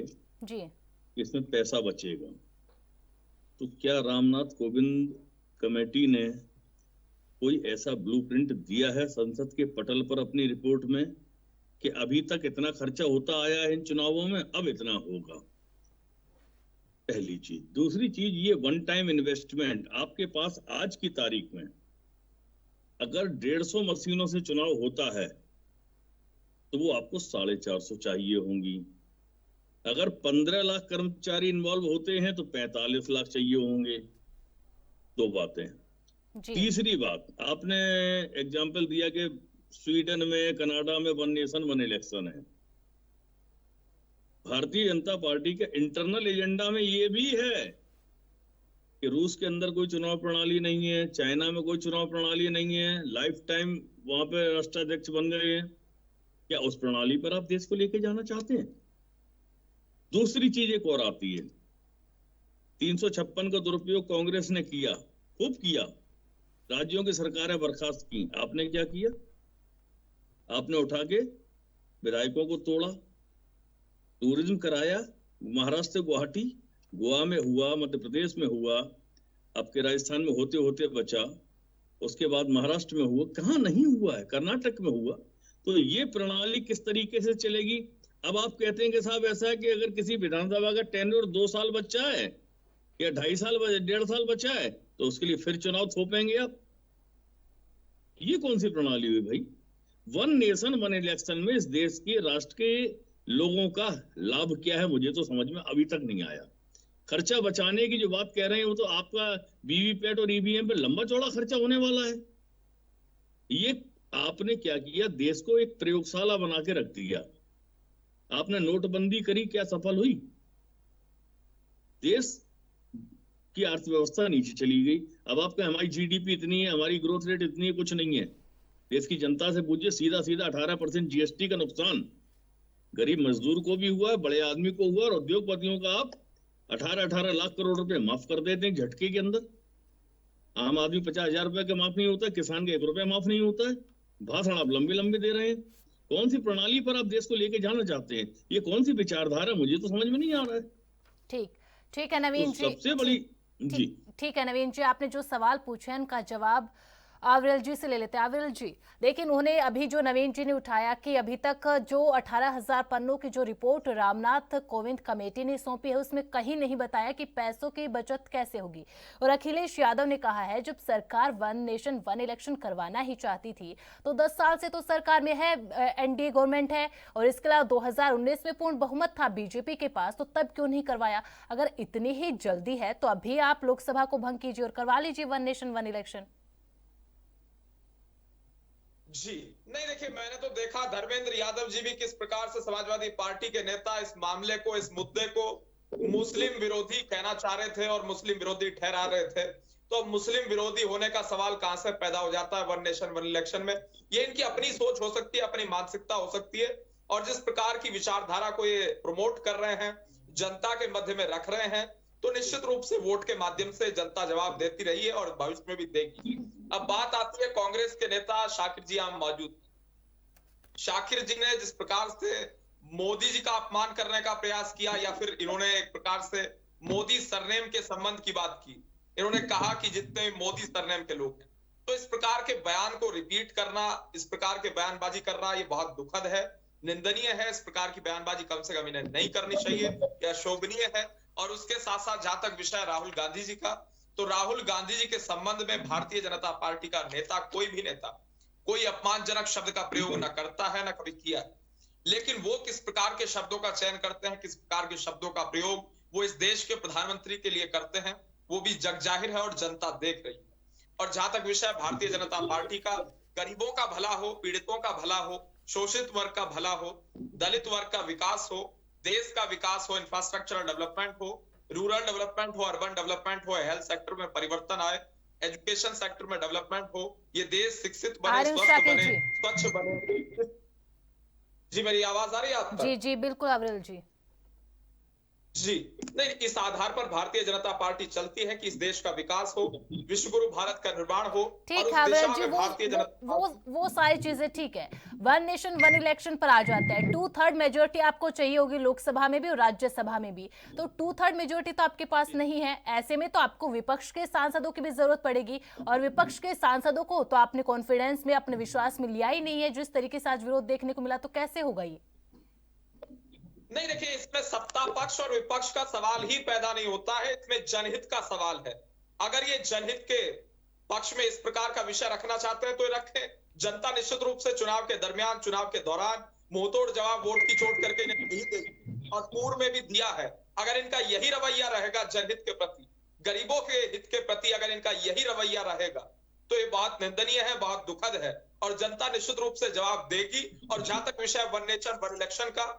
जी,
इसमें पैसा बचेगा, तो क्या रामनाथ कोविंद कमेटी ने कोई ऐसा ब्लूप्रिंट दिया है संसद के पटल पर अपनी रिपोर्ट में कि अभी तक इतना खर्चा होता आया है इन चुनावों में, अब इतना होगा? पहली चीज। दूसरी चीज, ये वन टाइम इन्वेस्टमेंट आपके पास आज की तारीख में अगर 150 मशीनों से चुनाव होता है तो वो आपको 450 चाहिए होंगी। अगर 15 लाख कर्मचारी इन्वॉल्व होते हैं तो 45 लाख चाहिए होंगे। दो बातें। तीसरी बात, आपने एग्जाम्पल दिया कि स्वीडन में, कनाडा में वन नेशन वन इलेक्शन है। भारतीय जनता पार्टी के इंटरनल एजेंडा में ये भी है कि रूस के अंदर कोई चुनाव प्रणाली नहीं है, चाइना में कोई चुनाव प्रणाली नहीं है, लाइफ टाइम वहां पे राष्ट्राध्यक्ष बन गए हैं। क्या उस प्रणाली पर आप देश को लेके जाना चाहते हैं? दूसरी चीज एक और आती है, 356 का दुरुपयोग कांग्रेस ने किया, खूब किया, राज्यों की सरकारें बर्खास्त की। आपने क्या किया? आपने उठा के विधायकों को तोड़ा, टूरिज्म कराया, महाराष्ट्र से गुवाहाटी, गोवा में हुआ, मध्य प्रदेश में हुआ, आपके राजस्थान में होते होते बचा, उसके बाद महाराष्ट्र में हुआ, कहाँ नहीं हुआ है? कर्नाटक में हुआ। तो ये प्रणाली किस तरीके से चलेगी? अब आप कहते हैं कि साहब ऐसा है कि अगर किसी विधानसभा का टेन्योर 2 साल बचा है या 2.5 साल 1.5 साल बचा है तो उसके लिए फिर चुनाव थोपेंगे आप? ये कौन सी प्रणाली हुई भाई? 1 नेशन 1 इलेक्शन में इस देश के राष्ट्र के लोगों का लाभ क्या है, मुझे तो समझ में अभी तक नहीं आया। खर्चा बचाने की जो बात कह रहे हैं वो तो आपका वीवीपैट और ईवीएम पे लंबा चौड़ा खर्चा होने वाला है। ये आपने क्या किया? देश को एक प्रयोगशाला बना के रख दिया। आपने नोटबंदी करी, क्या सफल हुई? देश की अर्थव्यवस्था नीचे चली गई। अब आपका हमारी जीडीपी इतनी है, हमारी ग्रोथ रेट इतनी है, कुछ नहीं है। देश की जनता से पूछिए, सीधा सीधा 18% जीएसटी का नुकसान गरीब मजदूर को भी हुआ है, बड़े आदमी को हुआ, और उद्योगपतियों का आप 18 लाख करोड़ रुपए माफ कर देते हैं झटके के अंदर। आम आदमी 50,000 रुपए का माफ नहीं होता है, किसान का 1 रुपया माफ नहीं होता है। भाषण आप लंबे लंबे दे रहे हैं। कौन सी प्रणाली पर आप देश को लेके जाना चाहते हैं? ये कौन सी विचारधारा, मुझे तो समझ में नहीं आ रहा है।
ठीक है नवीन जी,
सबसे बड़ी जी
ठीक है नवीन जी, आपने जो सवाल पूछे हैं उनका जवाब आविरल जी से ले लेते हैं। आविरल जी, लेकिन उन्हें अभी जो नवीन जी ने उठाया कि अभी तक जो 18,000 पन्नों की जो रिपोर्ट रामनाथ कोविंद कमेटी ने सौंपी है उसमें कहीं नहीं बताया कि पैसों की बचत कैसे होगी। और अखिलेश यादव ने कहा है जब सरकार 1 नेशन 1 इलेक्शन करवाना ही चाहती थी तो 10 साल से तो सरकार में है, एनडीए गवर्नमेंट है, और इसके अलावा 2019 में पूर्ण बहुमत था बीजेपी के पास, तो तब क्यों नहीं करवाया? अगर इतनी ही जल्दी है तो अभी आप लोकसभा को भंग कीजिए और करवा लीजिए 1 नेशन 1 इलेक्शन।
जी नहीं, देखिए मैंने तो देखा धर्मेंद्र यादव जी भी किस प्रकार से समाजवादी पार्टी के नेता इस मामले को, इस मुद्दे को मुस्लिम विरोधी कहना चाह रहे थे और मुस्लिम विरोधी ठहरा रहे थे। तो मुस्लिम विरोधी होने का सवाल कहां से पैदा हो जाता है 1 नेशन 1 इलेक्शन में? ये इनकी अपनी सोच हो सकती है, अपनी मानसिकता हो सकती है, और जिस प्रकार की विचारधारा को ये प्रमोट कर रहे हैं, जनता के मध्य में रख रहे हैं, तो निश्चित रूप से वोट के माध्यम से जनता जवाब देती रही है और भविष्य में भी देगी। अब बात आती है कांग्रेस के नेता शाकिर जी यहाँ मौजूद। शाकिर जी ने जिस प्रकार से मोदी जी का अपमान करने का प्रयास किया, या फिर इन्होंने एक प्रकार से मोदी सरनेम के संबंध की बात की। इन्होंने कहा कि जितने मोदी सरनेम के लोग हैं, तो इस प्रकार के बयान को रिपीट करना, इस प्रकार के बयानबाजी करना, ये बहुत दुखद है, निंदनीय है। इस प्रकार की बयानबाजी कम से कम इन्हें नहीं करनी चाहिए, यह शोभनीय है। और उसके साथ साथ जहां तक विषय राहुल गांधी जी का, तो राहुल गांधी जी के संबंध में भारतीय जनता पार्टी का नेता, कोई भी नेता कोई अपमानजनक शब्द का प्रयोग न करता है, न कभी किया है। लेकिन वो किस प्रकार के शब्दों का चयन करते हैं, किस प्रकार के शब्दों का प्रयोग वो इस देश के प्रधानमंत्री के लिए करते हैं, वो भी जग जाहिर है और जनता देख रही है। और जहां तक विषय भारतीय जनता पार्टी का, गरीबों का भला हो, पीड़ितों का भला हो, शोषित वर्ग का भला हो, दलित वर्ग का विकास हो, देश का विकास हो, इंफ्रास्ट्रक्चरल डेवलपमेंट हो, रूरल डेवलपमेंट हो, अर्बन डेवलपमेंट हो, हेल्थ सेक्टर में परिवर्तन आए, एजुकेशन सेक्टर में डेवलपमेंट हो, ये देश शिक्षित बने, स्वस्थ बने, स्वच्छ बने। जी मेरी आवाज आ रही है आप तक?
जी बिल्कुल आविरल जी।
जी नहीं, इस आधार पर भारतीय जनता पार्टी चलती है कि इस देश का विकास हो, विश्व गुरु भारत का निर्माण हो,
ठीक है आविरल जी, वो सारी चीजें ठीक है। 1 नेशन 1 इलेक्शन पर आ जाता है। 2/3 मेजोरिटी आपको चाहिए होगी लोकसभा में भी और राज्यसभा में भी, तो 2/3 मेजोरिटी तो आपके पास नहीं है। ऐसे में तो आपको विपक्ष के सांसदों की भी जरूरत पड़ेगी, और विपक्ष के सांसदों को तो आपने कॉन्फिडेंस में, अपने विश्वास में लिया ही नहीं है। जिस तरीके से आज विरोध देखने को मिला, तो कैसे होगा ये?
नहीं देखिए, इसमें सत्ता पक्ष और विपक्ष का सवाल ही पैदा नहीं होता है, इसमें जनहित का सवाल है। अगर ये जनहित के पक्ष में इस प्रकार का विषय रखना चाहते हैं तो रखें। जनता निश्चित रूप से चुनाव के दरमियान, चुनाव के दौरान मुंहतोड़ जवाब वोट की चोट करके इन्हें नहीं देगी, और पूर्व में भी दिया है। अगर इनका यही रवैया रहेगा जनहित के प्रति, गरीबों के हित के प्रति अगर इनका यही रवैया रहेगा, तो ये बहुत निंदनीय है, बहुत दुखद है, और जनता निश्चित रूप से जवाब देगी। और जहां तक विषय 1 नेशन 1 इलेक्शन का,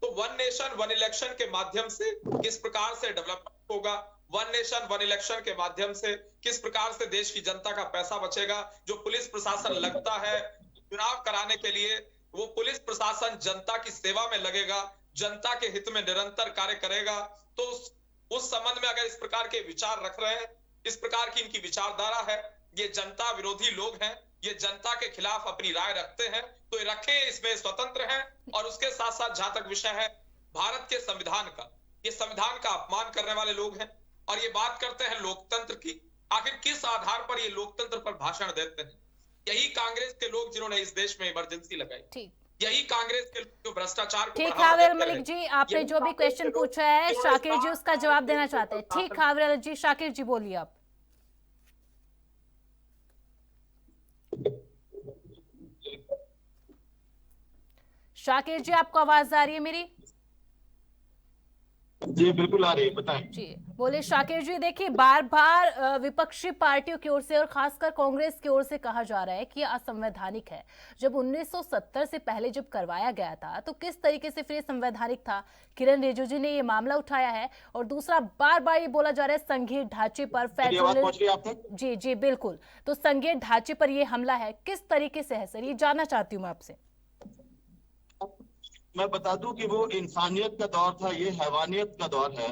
तो वन नेशन वन इलेक्शन के माध्यम से किस प्रकार से डेवलपमेंट होगा, वन नेशन वन इलेक्शन के माध्यम से किस प्रकार से देश की जनता का पैसा बचेगा। जो पुलिस प्रशासन लगता है चुनाव कराने के लिए, वो पुलिस प्रशासन जनता की सेवा में लगेगा, जनता के हित में निरंतर कार्य करेगा। तो उस संबंध में अगर इस प्रकार के विचार रख रहे हैं, इस प्रकार की इनकी विचारधारा है, ये जनता विरोधी लोग हैं, ये जनता के खिलाफ अपनी राय रखते हैं, तो ये रखें, इसमें स्वतंत्र हैं। और उसके साथ साथ जहां तक विषय है भारत के संविधान का, ये संविधान का अपमान करने वाले लोग हैं और ये बात करते हैं लोकतंत्र की। आखिर किस आधार पर ये लोकतंत्र पर भाषण देते हैं? यही कांग्रेस के लोग जिन्होंने इस देश में इमरजेंसी लगाई, यही कांग्रेस के लोग जो भ्रष्टाचार को
ठीक,
बढ़ावा
हाविर
देते
मलिक
हैं।
जी, आपने जो भी क्वेश्चन पूछा है शाकिर जी उसका जवाब देना चाहते हैं। ठीक, हाविर जी, शाकिर जी बोलिए आप। शाकिर जी, आपको आवाज आ रही है मेरी?
जी बिल्कुल आ रही है, बताएं।
जी बोले शाकिर जी। देखिए, बार बार विपक्षी पार्टियों की ओर से और खासकर कांग्रेस की ओर से कहा जा रहा है कि यह असंवैधानिक है। जब 1970 से पहले जब करवाया गया था तो किस तरीके से फिर संवैधानिक था? किरण रिजिजू ने ये मामला उठाया है। और दूसरा, बार बार ये बोला जा रहा है संघीय ढांचे पर फेडरल। जी जी बिल्कुल, तो संघीय ढांचे पर ये हमला है, किस तरीके से है सर, ये जानना चाहती हूँ मैं आपसे।
मैं बता दूं कि वो इंसानियत का दौर था, ये हैवानियत का दौर है।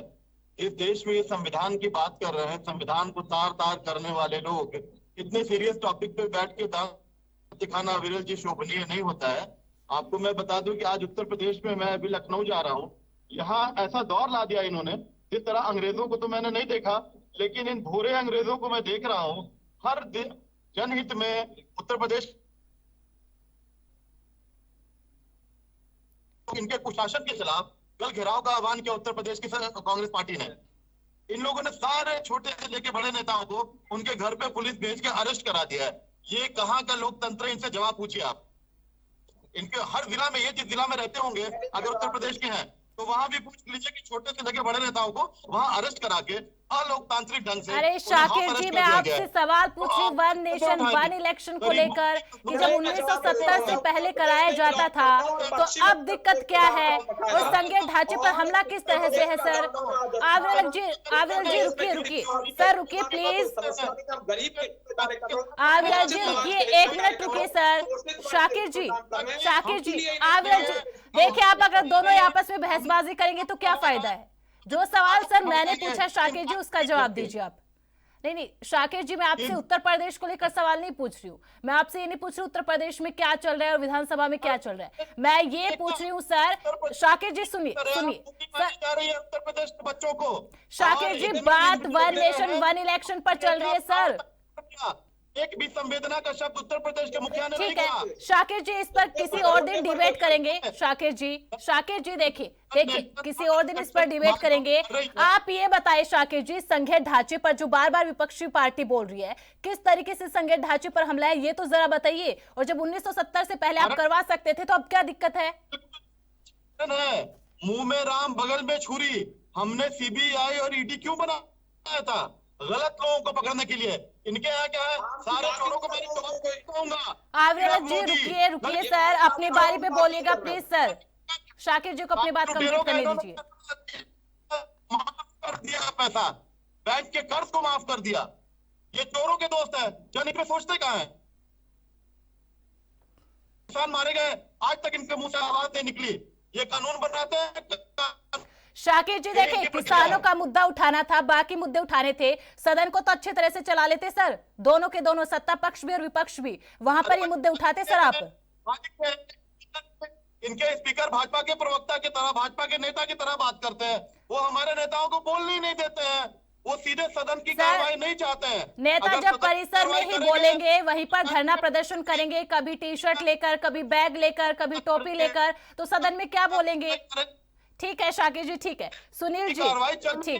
इस देश में ये संविधान की बात कर रहे हैं, संविधान को तार तार करने वाले लोग इतने सीरियस टॉपिक पे बैठ के दांत दिखाना विरल जी शोभनीय नहीं होता है। आपको मैं बता दूं कि आज उत्तर प्रदेश में, मैं अभी लखनऊ जा रहा हूँ, यहाँ ऐसा दौर ला दिया इन्होंने, जिस तरह अंग्रेजों को तो मैंने नहीं देखा, लेकिन इन भूरे अंग्रेजों को मैं देख रहा हूँ। हर दिन जनहित में उत्तर प्रदेश इनके कुशासन के खिलाफ कल घेराव का आह्वान किया उत्तर प्रदेश की कांग्रेस पार्टी ने। इन लोगों ने सारे छोटे से लेके बड़े नेताओं को उनके घर पे पुलिस भेज के अरेस्ट करा दिया है। ये कहाँ का लोकतंत्र है? इनसे जवाब पूछिए आप। इनके हर जिला में, ये जिस जिला में रहते होंगे अगर उत्तर प्रदेश के हैं, तो वहां भी पूछ लीजिए कि छोटे से लेके बड़े नेताओं को वहां अरेस्ट करा के अलोकतांत्रिक ढंग से।
अरे शाकिर जी, मैं आपसे सवाल पूछ रही हूँ वन नेशन वन इलेक्शन को लेकर कि जब 1970 से पहले कराया जाता था तो अब दिक्कत क्या है, और संघीय ढांचे पर हमला किस तरह से है सर? आविर जी रुकिए सर, रुकिए प्लीज। आविर जी रुकिए, 1 मिनट रुकिए सर। शाकिर जी, आविर जी, देखिए आप अगर दोनों आपस में बहसबाजी करेंगे तो क्या फायदा है? जो सवाल सर मैंने पूछा शाकिर जी उसका जवाब दीजिए आप। नहीं शाकिर जी, मैं आपसे उत्तर प्रदेश को लेकर सवाल नहीं पूछ रही हूँ। मैं आपसे ये नहीं पूछ रही उत्तर प्रदेश में क्या चल रहा है और विधानसभा में क्या चल रहा है। मैं ये पूछ रही हूँ सर, शाकिर जी सुनिए
उत्तर प्रदेश के बच्चों को।
शाकिर जी, बात वन नेशन वन इलेक्शन पर चल रही है सर।
एक भी संवेदना का शब्द उत्तर प्रदेश के मुखिया ने नहीं कहा।
शाकिर जी, इस पर किसी और दिन डिबेट करेंगे। शाकिर जी देखिए किसी और दिन इस पर डिबेट करेंगे। आप ये बताइए शाकिर जी, संघीय ढांचे पर जो बार बार विपक्षी पार्टी बोल रही है, किस तरीके से संघीय ढांचे पर हमला है, ये तो जरा बताइए। और जब 1970 से पहले आप करवा सकते थे तो अब क्या दिक्कत है?
मुंह में राम बगल में छुरी। हमने सीबीआई और ईडी क्यों बनाया था? गलत लोगों को पकड़ने के लिए। इनके यहाँ क्या है, सारे चोरों को मैं कहूंगा।
आविर जी रुकिए सर, अपनी बारी पे बोलिएगा प्लीज सर। शाकिर जी को अपनी बात कंप्लीट करने दीजिए।
माफ कर दिया पैसा, बैंक के कर्ज को माफ कर दिया। ये चोरों के दोस्त है, जन इनके सोचते कहाँ है? किसान मारे गए, आज तक इनके मुंह से आवाज नहीं निकली। ये कानून बनाते हैं।
शाकिर जी देखिए, किसानों का मुद्दा उठाना था, बाकी मुद्दे उठाने थे, सदन को तो अच्छे तरह से चला लेते सर। दोनों के दोनों, सत्ता पक्ष भी और विपक्ष भी, वहां पर ये मुद्दे उठाते सर आप।
इनके स्पीकर भाजपा के प्रवक्ता की तरह, भाजपा के नेता की तरह बात करते हैं। वो हमारे नेताओं को बोलने ही नहीं देते हैं। वो सीधे सदन की कार्रवाई नहीं चाहते हैं।
नेता जब परिसर में ही बोलेंगे, वहीं पर धरना प्रदर्शन करेंगे, कभी टी शर्ट लेकर, कभी बैग लेकर, कभी टोपी लेकर, तो सदन में क्या बोलेंगे? ठीक है शाकिर जी, ठीक है। सुनील जी,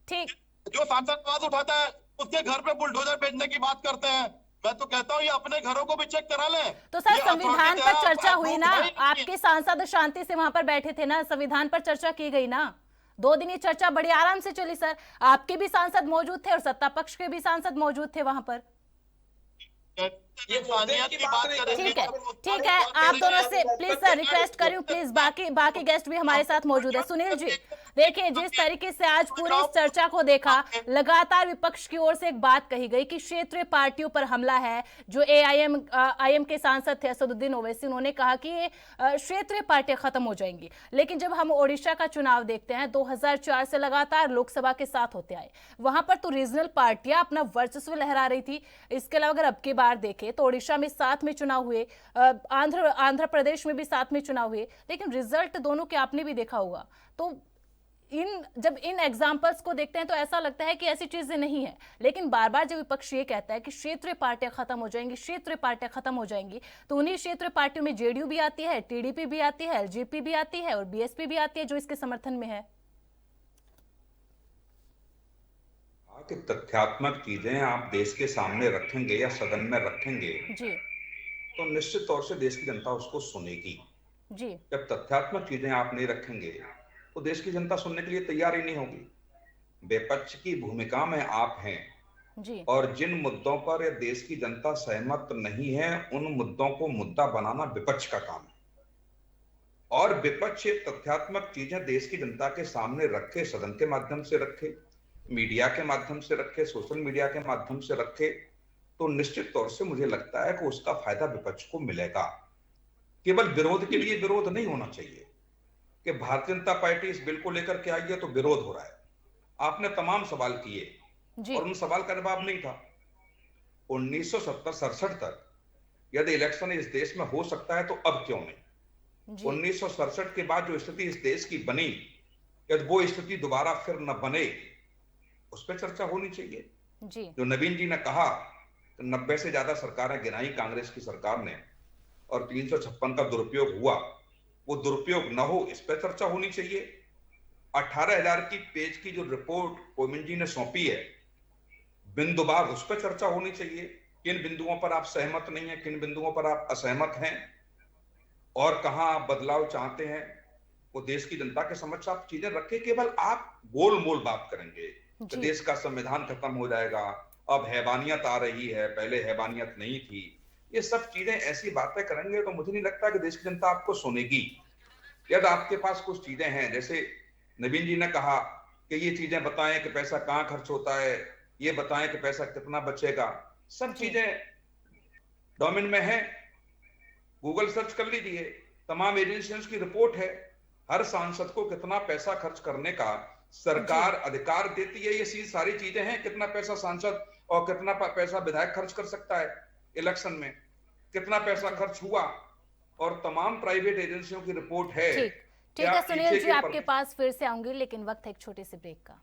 ठीक।
जो सांसद आवाज उठाता है उसके घर पे बुलडोजर भेजने की बात करते हैं। मैं तो कहता हूँ ये अपने घरों को भी चेक करा लें।
तो सर संविधान पर चर्चा हुई ना, आपके सांसद शांति से वहां पर बैठे थे ना, संविधान पर चर्चा की गई ना। 2 दिन ये चर्चा बड़ी आराम से चली सर। आपके भी सांसद मौजूद थे और सत्ता पक्ष के भी सांसद मौजूद थे वहां पर।
ये मुद्दे की बात नहीं
ठीक है, ठीक है, आप दोनों से प्लीज सर रिक्वेस्ट कर रही हूँ, प्लीज बाकी गेस्ट भी हमारे साथ मौजूद है। सुनील जी, देखिए जिस तरीके से आज पूरी इस चर्चा को देखा, लगातार विपक्ष की ओर से एक बात कही गई कि क्षेत्रीय पार्टियों पर हमला है। जो AIM के सांसद थे असदुद्दीन ओवैसी, उन्होंने कहा कि ये क्षेत्रीय पार्टियां खत्म हो जाएंगी। लेकिन जब हम ओडिशा का चुनाव देखते हैं, 2004 से लगातार लोकसभा के साथ होते आए, वहां पर तो रीजनल पार्टियां अपना वर्चस्व लहरा रही थी। इसके अलावा अगर अब की बार देखें तो ओडिशा में साथ में चुनाव हुए, आंध्र प्रदेश में भी साथ में चुनाव हुए, लेकिन रिजल्ट दोनों के आपने भी देखा होगा। तो जब इन एग्जाम्पल्स को देखते हैं तो ऐसा लगता है कि ऐसी चीजें नहीं है। लेकिन बार बार जब विपक्ष ये कहता है कि क्षेत्रीय पार्टियां खत्म हो जाएंगी, क्षेत्रीय पार्टियां खत्म हो जाएंगी, तो उन्हीं क्षेत्रीय पार्टियों में JDU भी आती है, TDP भी आती है, LJP भी आती है और BSP भी आती है, जो इसके समर्थन में है।
कि तथ्यात्मक चीजें आप देश के सामने रखेंगे या सदन में रखेंगे
जी,
तो निश्चित तौर से देश की जनता उसको सुनेगी
जी।
जब तथ्यात्मक चीजें आप नहीं रखेंगे तो देश की जनता सुनने के लिए तैयार ही नहीं होगी। विपक्ष की भूमिका में आप हैं
जी।
और जिन मुद्दों पर देश की जनता सहमत नहीं है, उन मुद्दों को मुद्दा बनाना विपक्ष का काम है। और विपक्ष ये तथ्यात्मक चीजें देश की जनता के सामने रखे, सदन के माध्यम से रखे, मीडिया के माध्यम से रखे, सोशल मीडिया के माध्यम से रखे, तो निश्चित तौर से मुझे लगता है कि उसका फायदा विपक्ष को मिलेगा। केवल विरोध के लिए विरोध नहीं होना चाहिए कि भारतीय जनता पार्टी इस बिल को लेकर के आई है तो विरोध हो रहा है। आपने तमाम सवाल किए और उन सवाल का जवाब नहीं था। 1967 तक यदि इलेक्शन इस देश में हो सकता है तो अब क्यों नहीं? 1967 के बाद जो स्थिति इस देश की बनी, यदि वो स्थिति दोबारा फिर न बने, उस पर चर्चा होनी चाहिए। जो नवीन जी ने कहा तो 90 से ज्यादा सरकारें गिनाई कांग्रेस की सरकार ने और 356 का दुरुपयोग हुआ, वो दुरुपयोग न हो इस पर चर्चा होनी चाहिए। 18,000 की पेज की जो रिपोर्ट कोविंद जी ने सौंपी है, बिंदुवार उस पर चर्चा होनी चाहिए। किन बिंदुओं पर आप सहमत नहीं है, किन बिंदुओं पर आप असहमत हैं और कहां आप बदलाव चाहते हैं, वो देश की जनता के समक्ष आप चीजें रखें। केवल आप गोल मोल बात करेंगे तो देश का संविधान खत्म हो जाएगा, अब हैवानियत आ रही है, पहले हैवानियत नहीं थी, ये सब चीजें ऐसी बातें करेंगे तो मुझे नहीं लगता कि देश की जनता आपको सुनेगी। यदि आपके पास कुछ चीजें हैं, जैसे नवीन जी ने कहा कि ये चीजें बताएं कि पैसा कहां खर्च होता है, ये बताएं कि पैसा कितना बचेगा, सब चीजें डोमेन में है, गूगल सर्च कर लीजिए, तमाम एजेंसियों की रिपोर्ट है। हर सांसद को कितना पैसा खर्च करने का सरकार अधिकार देती है, ये सारी चीजें हैं। कितना पैसा सांसद और कितना पैसा विधायक खर्च कर सकता है इलेक्शन में, कितना पैसा खर्च हुआ, और तमाम प्राइवेट एजेंसियों की रिपोर्ट है।
ठीक है सुनील जी, आपके पास फिर से आऊंगी, लेकिन वक्त है एक छोटे से ब्रेक का।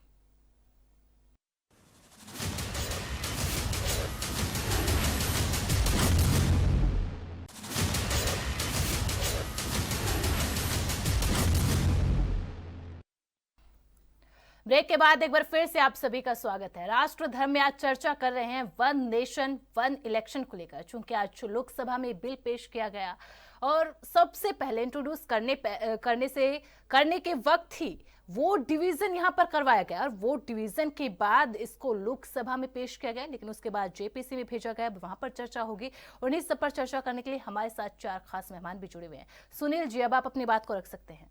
ब्रेक के बाद एक बार फिर से आप सभी का स्वागत है। राष्ट्र धर्म में आज चर्चा कर रहे हैं वन नेशन वन इलेक्शन को लेकर। चूंकि आज लोकसभा में बिल पेश किया गया और सबसे पहले इंट्रोड्यूस करने के वक्त ही वोट डिवीजन यहां पर करवाया गया और वोट डिवीजन के बाद इसको लोकसभा में पेश किया गया, लेकिन उसके बाद JPC में भेजा गया, वहां पर चर्चा होगी। और इस सब पर चर्चा करने के लिए हमारे साथ 4 खास मेहमान भी जुड़े हुए हैं। सुनील जी, अब आप अपनी बात को रख सकते हैं।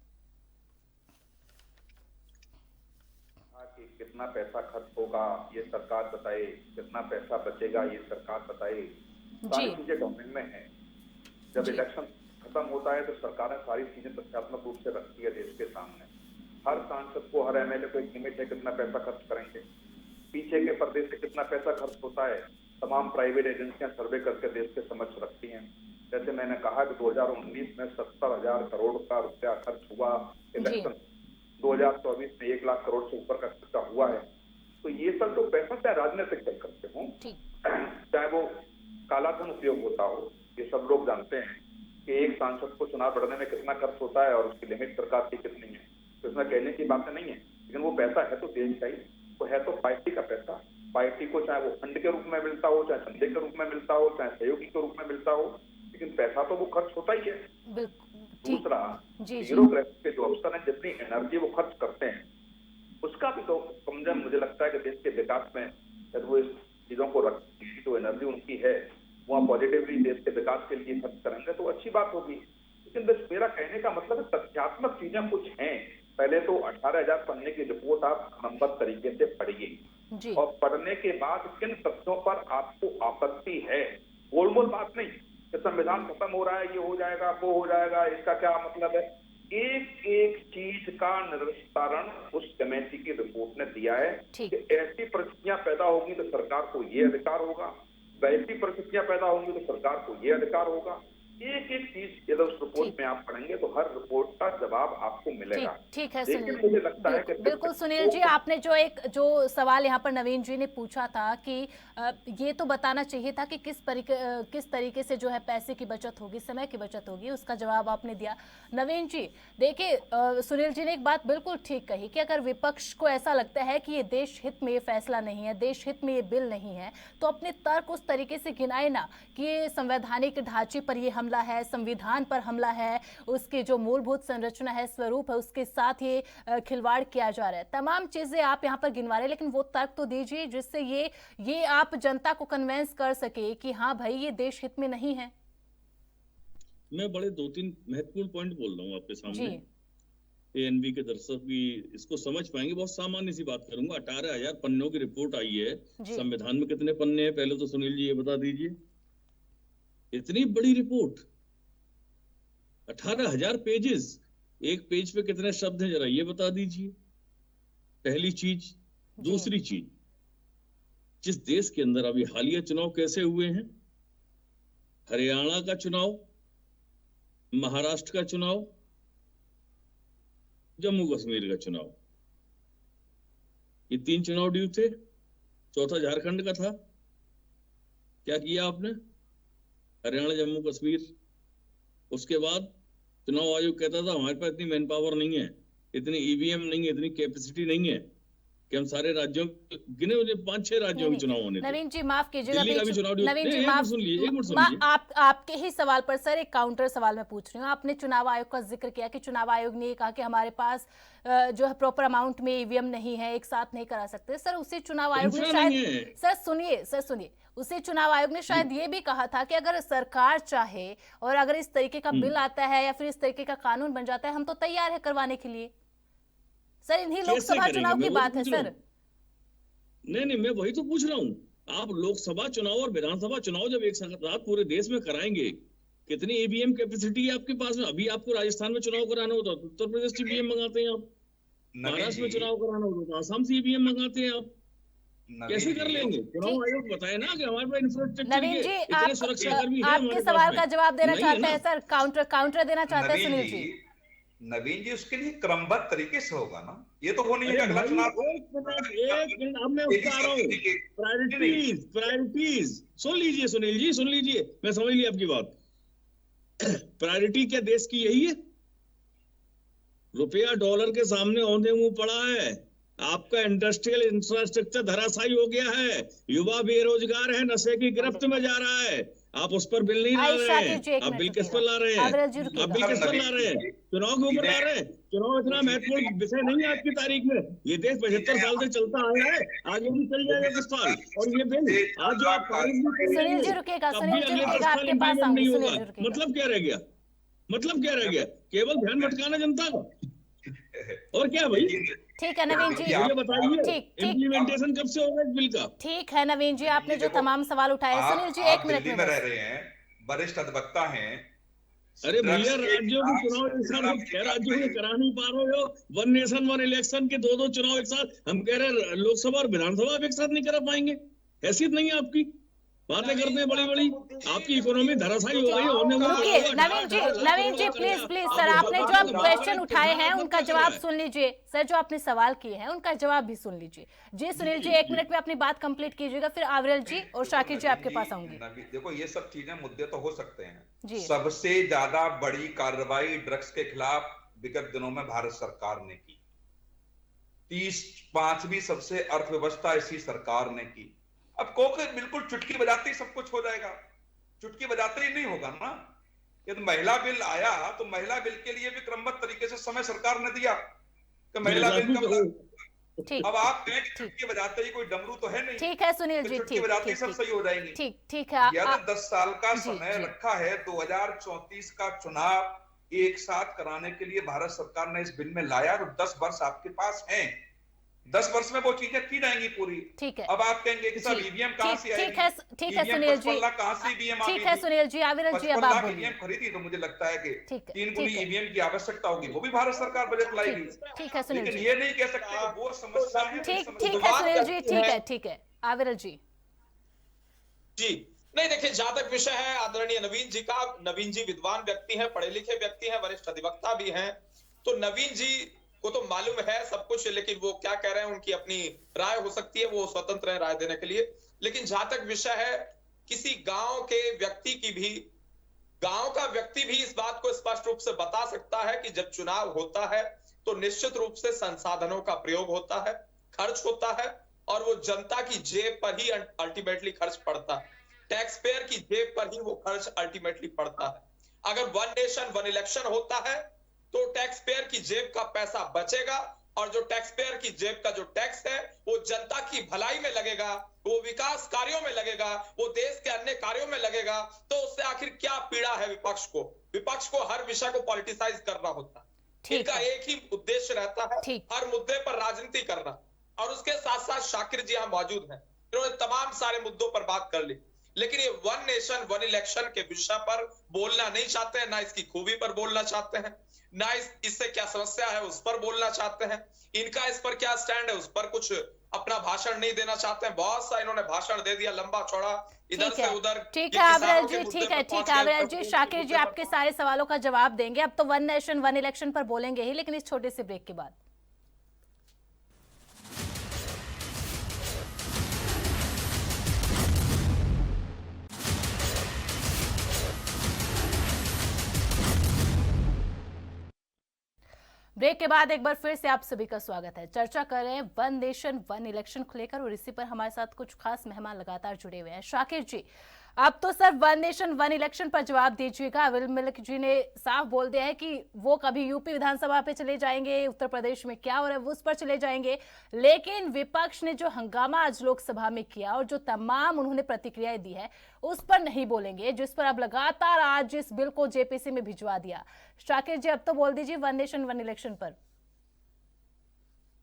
कितना पैसा खर्च होगा ये सरकार बताए, कितना पैसा बचेगा ये सरकार बताए, सारी चीजें डोमेन में है। जब इलेक्शन खत्म होता है तो सरकारें सारी चीजें तथ्यात्मक रूप से रखती है देश के सामने। हर सांसद को, हर MLA को एक लिमिट है कितना पैसा खर्च करेंगे, पीछे के प्रदेश से कितना पैसा खर्च होता है, तमाम प्राइवेट एजेंसियां सर्वे करके देश के समक्ष रखती हैं। जैसे मैंने कहा कि 2019 में 70,000 करोड़ का रुपया खर्च हुआ इलेक्शन, 2024 में 1 लाख करोड़ से ऊपर का खर्चा हुआ है। तो ये सब जो पैसा चाहे राजनीतिक दल करते हों, चाहे वो काला धन उपयोग होता हो, ये सब लोग जानते हैं कि एक सांसद को चुनाव लड़ने में कितना खर्च होता है और उसकी लिमिट सरकार की कितनी है। तो इसमें कहने की बातें नहीं है, लेकिन वो पैसा है तो देश का ही, वो है तो पार्टी का पैसा। पार्टी को चाहे वो फंड के रूप में मिलता हो, चाहे चंदे के रूप में मिलता हो, चाहे सहयोगी के रूप में मिलता हो, लेकिन पैसा तो वो खर्च होता ही है। दूसरा, ब्यूरोक्रेसी के जो अफसर हैं जितनी एनर्जी वो खर्च करते हैं, उसका भी तो कम मुझे लगता है कि देश के विकास में जब वो इस चीजों को रखती है, जो एनर्जी उनकी है वहाँ पॉजिटिवली देश के विकास के लिए खर्च करेंगे तो अच्छी बात होगी। लेकिन बस मेरा कहने का मतलब है तथ्यात्मक चीजें कुछ हैं। पहले तो 18,000 पन्ने की रिपोर्ट आप क्रमबद्ध तरीके से पढ़िए और पढ़ने के बाद किन तथ्यों पर आपको आपत्ति है। गोलमोल बात नहीं कि संविधान खत्म हो रहा है, ये हो जाएगा, वो हो जाएगा, इसका क्या मतलब है। एक एक चीज का निस्तारण उस कमेटी की रिपोर्ट ने दिया है कि ऐसी परिस्थितियां पैदा होंगी तो सरकार को ये अधिकार होगा, वैसी परिस्थितियां पैदा होंगी तो सरकार को ये अधिकार होगा। एक एक चीज यदि उस रिपोर्ट में आप पढ़ेंगे तो हर रिपोर्ट का जवाब आपको मिलेगा।
ठीक है
लेकिन
सुनील,
मुझे लगता है कि
बिल्कुल सुनील जी, आपने जो सवाल यहाँ पर नवीन जी ने पूछा था कि ये तो बताना चाहिए था कि किस तरीके से जो है पैसे की बचत होगी, समय की बचत होगी, उसका जवाब आपने दिया। नवीन जी देखिए, सुनील जी ने एक बात बिल्कुल ठीक कही कि अगर विपक्ष को ऐसा लगता है कि ये देश हित में ये फैसला नहीं है, देश हित में ये बिल नहीं है, तो अपने तर्क उस तरीके से गिनाए ना कि ये संवैधानिक ढांचे पर ये हमला है, संविधान पर हमला है, उसकी जो मूलभूत संरचना है, स्वरूप है, उसके साथ ये खिलवाड़ किया जा रहा है। तमाम चीजें आप यहाँ पर गिनवा रहे हैं, लेकिन वो तर्क तो दीजिए जिससे ये आप जनता को कन्वेंस कर सके कि हाँ भाई ये देश हित में नहीं है।
मैं बड़े 2-3 महत्वपूर्ण पॉइंट बोल रहा हूँ आपके सामने, एएनबी के दर्शक भी इसको समझ पाएंगे। बहुत सामान्य सी बात करूंगा। 18,000 पन्नों की रिपोर्ट आई है। संविधान में कितने पन्ने हैं पहले तो सुनील जी ये बता दीजिए। इतनी बड़ी रिपोर्ट, 18,000 पेजेस, एक पेज पे कितने शब्द हैं जरा ये बता दीजिए, पहली चीज। दूसरी चीज, जिस देश के अंदर अभी हालिया चुनाव कैसे हुए हैं, हरियाणा का चुनाव, महाराष्ट्र का चुनाव, जम्मू कश्मीर का चुनाव, ये 3 चुनाव ड्यू थे, चौथा झारखंड का था। क्या किया आपने? हरियाणा, जम्मू कश्मीर। उसके बाद चुनाव आयोग कहता था हमारे पास इतनी मैन पावर नहीं है, इतनी ईवीएम नहीं है, इतनी कैपेसिटी नहीं है कि हम सारे राज्यों गिने मुझे 5-6 राज्यों के चुनाव होने थे।
नवीन जी माफ कीजिएगा,
नवीन जी माफ सुनिए,
आपके ही सवाल पर सर एक काउंटर सवाल मैं पूछ रही हूँ। आपने चुनाव आयोग का जिक्र किया कि चुनाव आयोग ने कहा कि हमारे पास जो है प्रॉपर अमाउंट में ईवीएम नहीं है, एक साथ नहीं करा सकते। सर उसी चुनाव आयोग ने शायद, सर सुनिए, उसी चुनाव आयोग ने शायद ये भी कहा था कि अगर सरकार चाहे और अगर इस तरीके का बिल आता है या फिर इस तरीके का कानून बन जाता है, हम तो तैयार है करवाने के लिए। सर इन्हीं लोकसभा चुनाव की बात है सर।
नहीं, मैं वही तो पूछ रहा हूँ। आप लोकसभा चुनाव और विधानसभा चुनाव जब एक साथ पूरे देश में कराएंगे, कितनी ईवीएम कैपेसिटी है आपके पास में? अभी आपको राजस्थान में चुनाव कराना होता है तो उत्तर प्रदेश से ईवीएम मंगाते हैं आप, महाराष्ट्र में चुनाव कराना होता है आसाम से ईवीएम मंगाते हैं आप। कैसे कर लेंगे? चुनाव आयोग बताए ना कि हमारे पास इंफ्रास्ट्रक्चर
नवीन जी आपके सवाल का जवाब देना चाहते हैं सर, काउंटर देना चाहते हैं सुनील जी।
नवीन जी उसके लिए क्रमबद्ध तरीके से होगा ना, ये तो हो नहीं है अगला चुनाव।
एक मिनट अब मैं उसका आ रहा हूँ। प्रायोरिटीज सुन लीजिए सुनील जी, सुन लीजिए, मैं समझ ली आपकी बात। प्रायोरिटी क्या देश की यही है? रुपया डॉलर के सामने औंधे मुंह पड़ा है, आपका इंडस्ट्रियल इंफ्रास्ट्रक्चर धराशायी हो गया है, युवा बेरोजगार है, नशे की गिरफ्त में जा रहा है, आप उस पर बिल नहीं ला रहे हैं। आप बिल किस पर ला रहे हैं? आप बिल किस पर ला रहे हैं? चुनाव के ऊपर ला रहे हैं। चुनाव इतना महत्वपूर्ण विषय नहीं है आज की तारीख में। ये देश 75 साल से चलता आया है, आगे भी चल जाएगा 10 साल। और ये बिल आज जो आप पारित भी करेंगे तब भी अगले 10 साल इम्प्लीमेंट नहीं होगा। मतलब क्या रह गया? मतलब क्या रह गया? केवल ध्यान भटकाना जनता का, और क्या भाई?
ठीक है नवीन जी,
मुझे बताइए इम्प्लीमेंटेशन कब से होगा इस बिल का?
ठीक है नवीन जी, आपने जो तमाम सवाल उठाए, सुनील जी 1 मिनट
में रह रहे हैं, वरिष्ठ अधिवक्ता हैं।
अरे भैया राज्यों के चुनाव एक साथ 6 राज्यों में करा नहीं पा रहे हो। 1 नेशन 1 इलेक्शन के 2-2 चुनाव एक साथ, हम कह रहे हैं लोकसभा और विधानसभा आप एक साथ नहीं करा पाएंगे। हैसियत नहीं है आपकी, बातें करते हैं बड़ी बड़ी, आपकी इकोनॉमी धराशायी हो गई।
नवीन जी प्लीज सर, आपने जो आप क्वेश्चन उठाए हैं उनका जवाब सुन लीजिए। सर जो आपने सवाल किए हैं उनका जवाब भी सुन लीजिए। जी सुनील जी 1 मिनट में अपनी बात कंप्लीट कीजिएगा, फिर आवरेल जी और शाकिर जी आपके पास आऊंगी।
देखो ये सब चीजें मुद्दे तो हो सकते हैं। सबसे ज्यादा बड़ी कार्रवाई ड्रग्स के खिलाफ विगत दिनों में भारत सरकार ने की। 35वीं सबसे अर्थव्यवस्था इसी सरकार ने की। अब बिल्कुल चुटकी बजाते ही सब कुछ हो जाएगा, चुटकी बजाते ही नहीं होगा ना। यदि महिला बिल आया तो महिला बिल के लिए भी क्रमबद्ध तरीके से समय सरकार ने दिया कि महिला बिल
ठीक।
अब आप कहें कि चुटकी बजाते ही कोई डमरू तो है नहीं।
ठीक है सुनील जी,
चुटकी
ठीक
बजाते ही
ठीक
सब सही हो जाएंगी।
ठीक है।
यदि 10 साल का
जी,
समय
जी।
रखा है 2034 का चुनाव एक साथ कराने के लिए भारत सरकार ने इस बिल में लाया, तो 10 वर्ष आपके पास हैं। 10 वर्ष में वो चीजें की जाएंगी पूरी।
ठीक है।
अब आप कहेंगे कि सब ईवीएम कहां से आएगी?
ठीक है सुनील जी,
कहां से ईवीएम आ गई?
ठीक है सुनील जी, आविरल जी अब आप बोलिए।
ईवीएम खरीदी तो मुझे लगता है कि
ठीक है,
3 गुनी
ठीक है।
ईवीएम की आवश्यकता होगी, वो भी भारत सरकार बजट लाएगी।
ठीक है सुनील
लेकिन
जी,
ये नहीं कह सकते कि वो समस्या है।
ठीक है सुनील जी, ठीक है आविरल जी।
जी नहीं, देखिए जहां तक विषय है आदरणीय नवीन जी का, नवीन जी विद्वान व्यक्ति हैं, पढ़े लिखे व्यक्ति हैं, वरिष्ठ अधिवक्ता भी हैं, तो नवीन जी को तो मालूम है सब कुछ, लेकिन वो क्या कह रहे हैं उनकी अपनी राय हो सकती है, वो स्वतंत्र है राय देने के लिए। लेकिन जहां तक विषय है, किसी गांव के व्यक्ति की भी, गांव का व्यक्ति भी इस बात को स्पष्ट रूप से बता सकता है कि जब चुनाव होता है तो निश्चित रूप से संसाधनों का प्रयोग होता है, खर्च होता है, और वो जनता की जेब पर ही अल्टीमेटली खर्च पड़ता है, टैक्स पेयर की जेब पर ही वो खर्च अल्टीमेटली पड़ता है। अगर वन नेशन वन इलेक्शन होता है तो टैक्स पेयर की जेब का पैसा बचेगा, और जो टैक्स पेयर की जेब का जो टैक्स है वो जनता की भलाई में लगेगा, वो विकास कार्यों में लगेगा, वो देश के अन्य कार्यों में लगेगा। तो उससे आखिर क्या पीड़ा है विपक्ष को? विपक्ष को हर विषय को पॉलिटिसाइज करना होता है, इनका एक ही उद्देश्य रहता है, हर मुद्दे पर राजनीति करना। और उसके साथ साथ शाकिर जी यहाँ मौजूद हैं, इन्होंने तमाम सारे मुद्दों पर बात कर ली, लेकिन ये वन नेशन वन इलेक्शन के विषय पर बोलना नहीं चाहते हैं, ना इसकी खूबी पर बोलना चाहते हैं, ना इससे क्या समस्या है उस पर बोलना चाहते हैं, इनका इस पर क्या स्टैंड है उस पर कुछ अपना भाषण नहीं देना चाहते हैं। बहुत सा इन्होंने भाषण दे दिया, लंबा चौड़ा, इधर से उधर।
ठीक है आविरल जी, ठीक है आविरल जी, शाकिर जी आपके सारे सवालों का जवाब देंगे। अब तो वन नेशन वन इलेक्शन पर बोलेंगे ही, लेकिन इस छोटे से ब्रेक के बाद। ब्रेक के बाद एक बार फिर से आप सभी का स्वागत है। चर्चा कर रहे हैं वन नेशन वन इलेक्शन को लेकर, और इसी पर हमारे साथ कुछ खास मेहमान लगातार जुड़े हुए हैं। शाकिर जी, अब तो sir one nation one election पर जवाब दीजिएगा। अविल मलिक जी ने साफ बोल दिया है कि वो कभी यूपी विधानसभा पे चले जाएंगे, उत्तर प्रदेश में क्या हो रहा है वो उस पर चले जाएंगे, लेकिन विपक्ष ने जो हंगामा आज लोकसभा में किया और जो तमाम उन्होंने प्रतिक्रियाएं दी है उस पर नहीं बोलेंगे, जिस पर अब लगातार आज इस बिल को जेपीसी में भिजवा दिया। शाकिर जी अब तो बोल दीजिए वन नेशन वन इलेक्शन पर।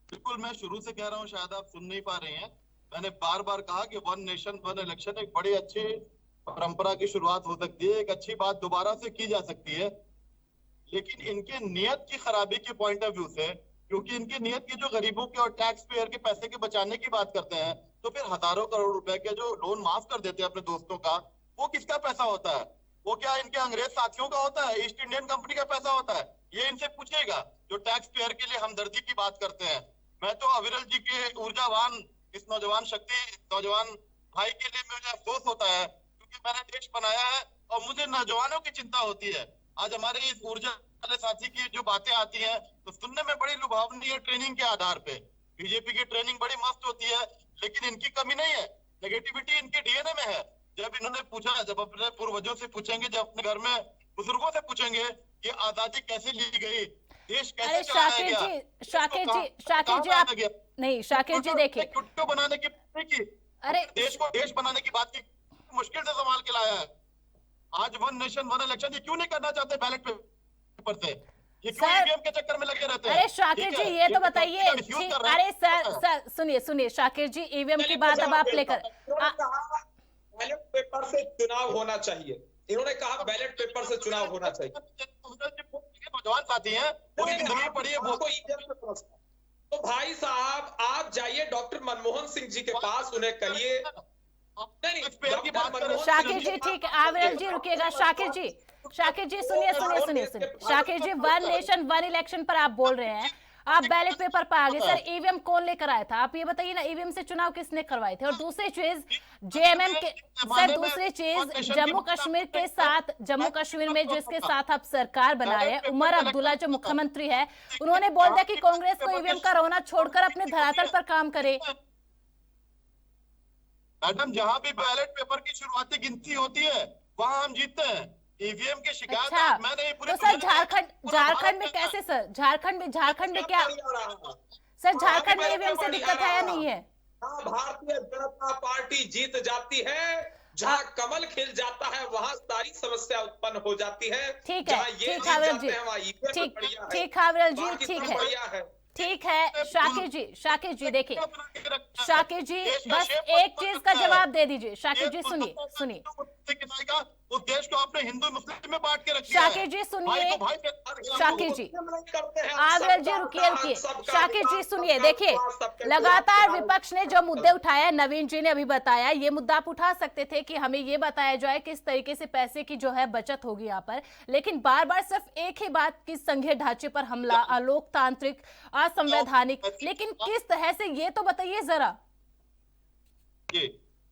बिल्कुल, मैं शुरू से कह रहा हूं, शायद आप सुन नहीं पा रहे हैं। मैंने बार बार कहा कि वन नेशन वन इलेक्शन एक बड़ी अच्छी परंपरा की शुरुआत हो सकती है, एक अच्छी बात दोबारा से की जा सकती है, लेकिन इनके नियत की खराबी के पॉइंट ऑफ व्यू से, क्योंकि इनकी नियत की जो गरीबों के और टैक्स पेयर के पैसे के बचाने की बात करते हैं, तो फिर हजारों करोड़ रुपए के जो लोन माफ कर देते हैं अपने दोस्तों का, वो किसका पैसा होता है? वो क्या इनके अंग्रेज साथियों का होता है? ईस्ट इंडियन कंपनी का पैसा होता है? ये इनसे पूछेगा जो टैक्स पेयर के लिए हमदर्दी की बात करते हैं। मैं तो अविरल जी के ऊर्जावान इस नौजवान भाई के लिए मुझे अफसोस होता है, क्योंकि मैंने देश बनाया है और मुझे नौजवानों की चिंता होती है। आज हमारे इस ऊर्जा वाले साथी की जो बातें आती हैं तो सुनने में बड़ी लुभावनी है। ट्रेनिंग के आधार पे बीजेपी की ट्रेनिंग बड़ी मस्त होती है, लेकिन इनकी कमी नहीं है, नेगेटिविटी इनके डीएनए में है। जब इन्होंने पूछा, जब अपने पूर्वजों से पूछेंगे, जब अपने घर में बुजुर्गों से पूछेंगे कि आजादी कैसे ली गई, देश कैसे चलाया गया,
शाकिर जी आप नहीं, शाकिर जी देखिए,
चुट्टो बनाने की
अरे
देश को देश बनाने की बात की मुश्किल से संभाल के लाया है। आज वन नेशन वन इलेक्शन ये क्यों नहीं करना चाहते बैलेट पेपर से? ये क्यों ईवीएम के चक्कर में लगे रहते हैं?
अरे शाकिर जी ये तो बताइए। अरे सर सुनिए शाकिर जी, ईवीएम की बात अब आप लेकर,
बैलेट पेपर से चुनाव होना चाहिए, इन्होंने कहा बैलेट पेपर से चुनाव होना चाहिए।
नौजवान साथी हैं,
तो भाई साहब आप जाइए डॉक्टर मनमोहन सिंह जी के पास, उन्हें कहिए।
शाकिर जी ठीक है, आविरल जी रुकिएगा। शाकिर जी सुनिए। शाकिर जी वन नेशन वन इलेक्शन पर आप बोल रहे हैं, आप बैलेट पेपर पर आ गए। सर ईवीएम कौन लेकर आया था? आप ये बताइए ना, ईवीएम से चुनाव किसने करवाए थे? और दूसरी चीज जेएमएम के सर, दूसरी चीज जम्मू कश्मीर में जिसके साथ आप सरकार बना रहे हैं, उमर अब्दुल्ला जो मुख्यमंत्री है, उन्होंने बोल दिया कि कांग्रेस को ईवीएम का रोना छोड़कर अपने धरातल पर काम करे।
मैडम, जहाँ भी बैलेट पेपर की शुरुआती गिनती होती है वहाँ हम जीतते हैं। ईवीएम के शिकायत मैं नहीं।
तो सर झारखंड में कैसे? सर झारखंड में क्या सर झारखंड में ईवीएम से दिक्कत है या नहीं है?
भारतीय जनता पार्टी जीत जाती है, जहां कमल खिल जाता है वहां सारी समस्या उत्पन्न हो जाती है।
ठीक है, ठीक है अविरल जी, ठीक है अविरल जी, ठीक है शाकिर जी देखिए, शाकिर जी बस एक चीज का जवाब दे दीजिए। शाकिर जी सुनिए
उस देश को आपने हिंदू मुस्लिम में बांट के रखा है।
शाकिर जी सुनिए, शाकिर जी आविरल जी रुकिए। शाकिर जी सुनिए, देखिए लगातार विपक्ष ने जो मुद्दे उठाए, नवीन जी ने अभी बताया, ये मुद्दा आप उठा सकते थे कि हमें ये बताया जाए किस तरीके से पैसे की जो है बचत होगी यहाँ पर, लेकिन बार बार सिर्फ एक ही बात कि संघीय ढांचे पर हमला, अलोकतांत्रिक, असंवैधानिक, लेकिन किस तरह से ये तो बताइए जरा।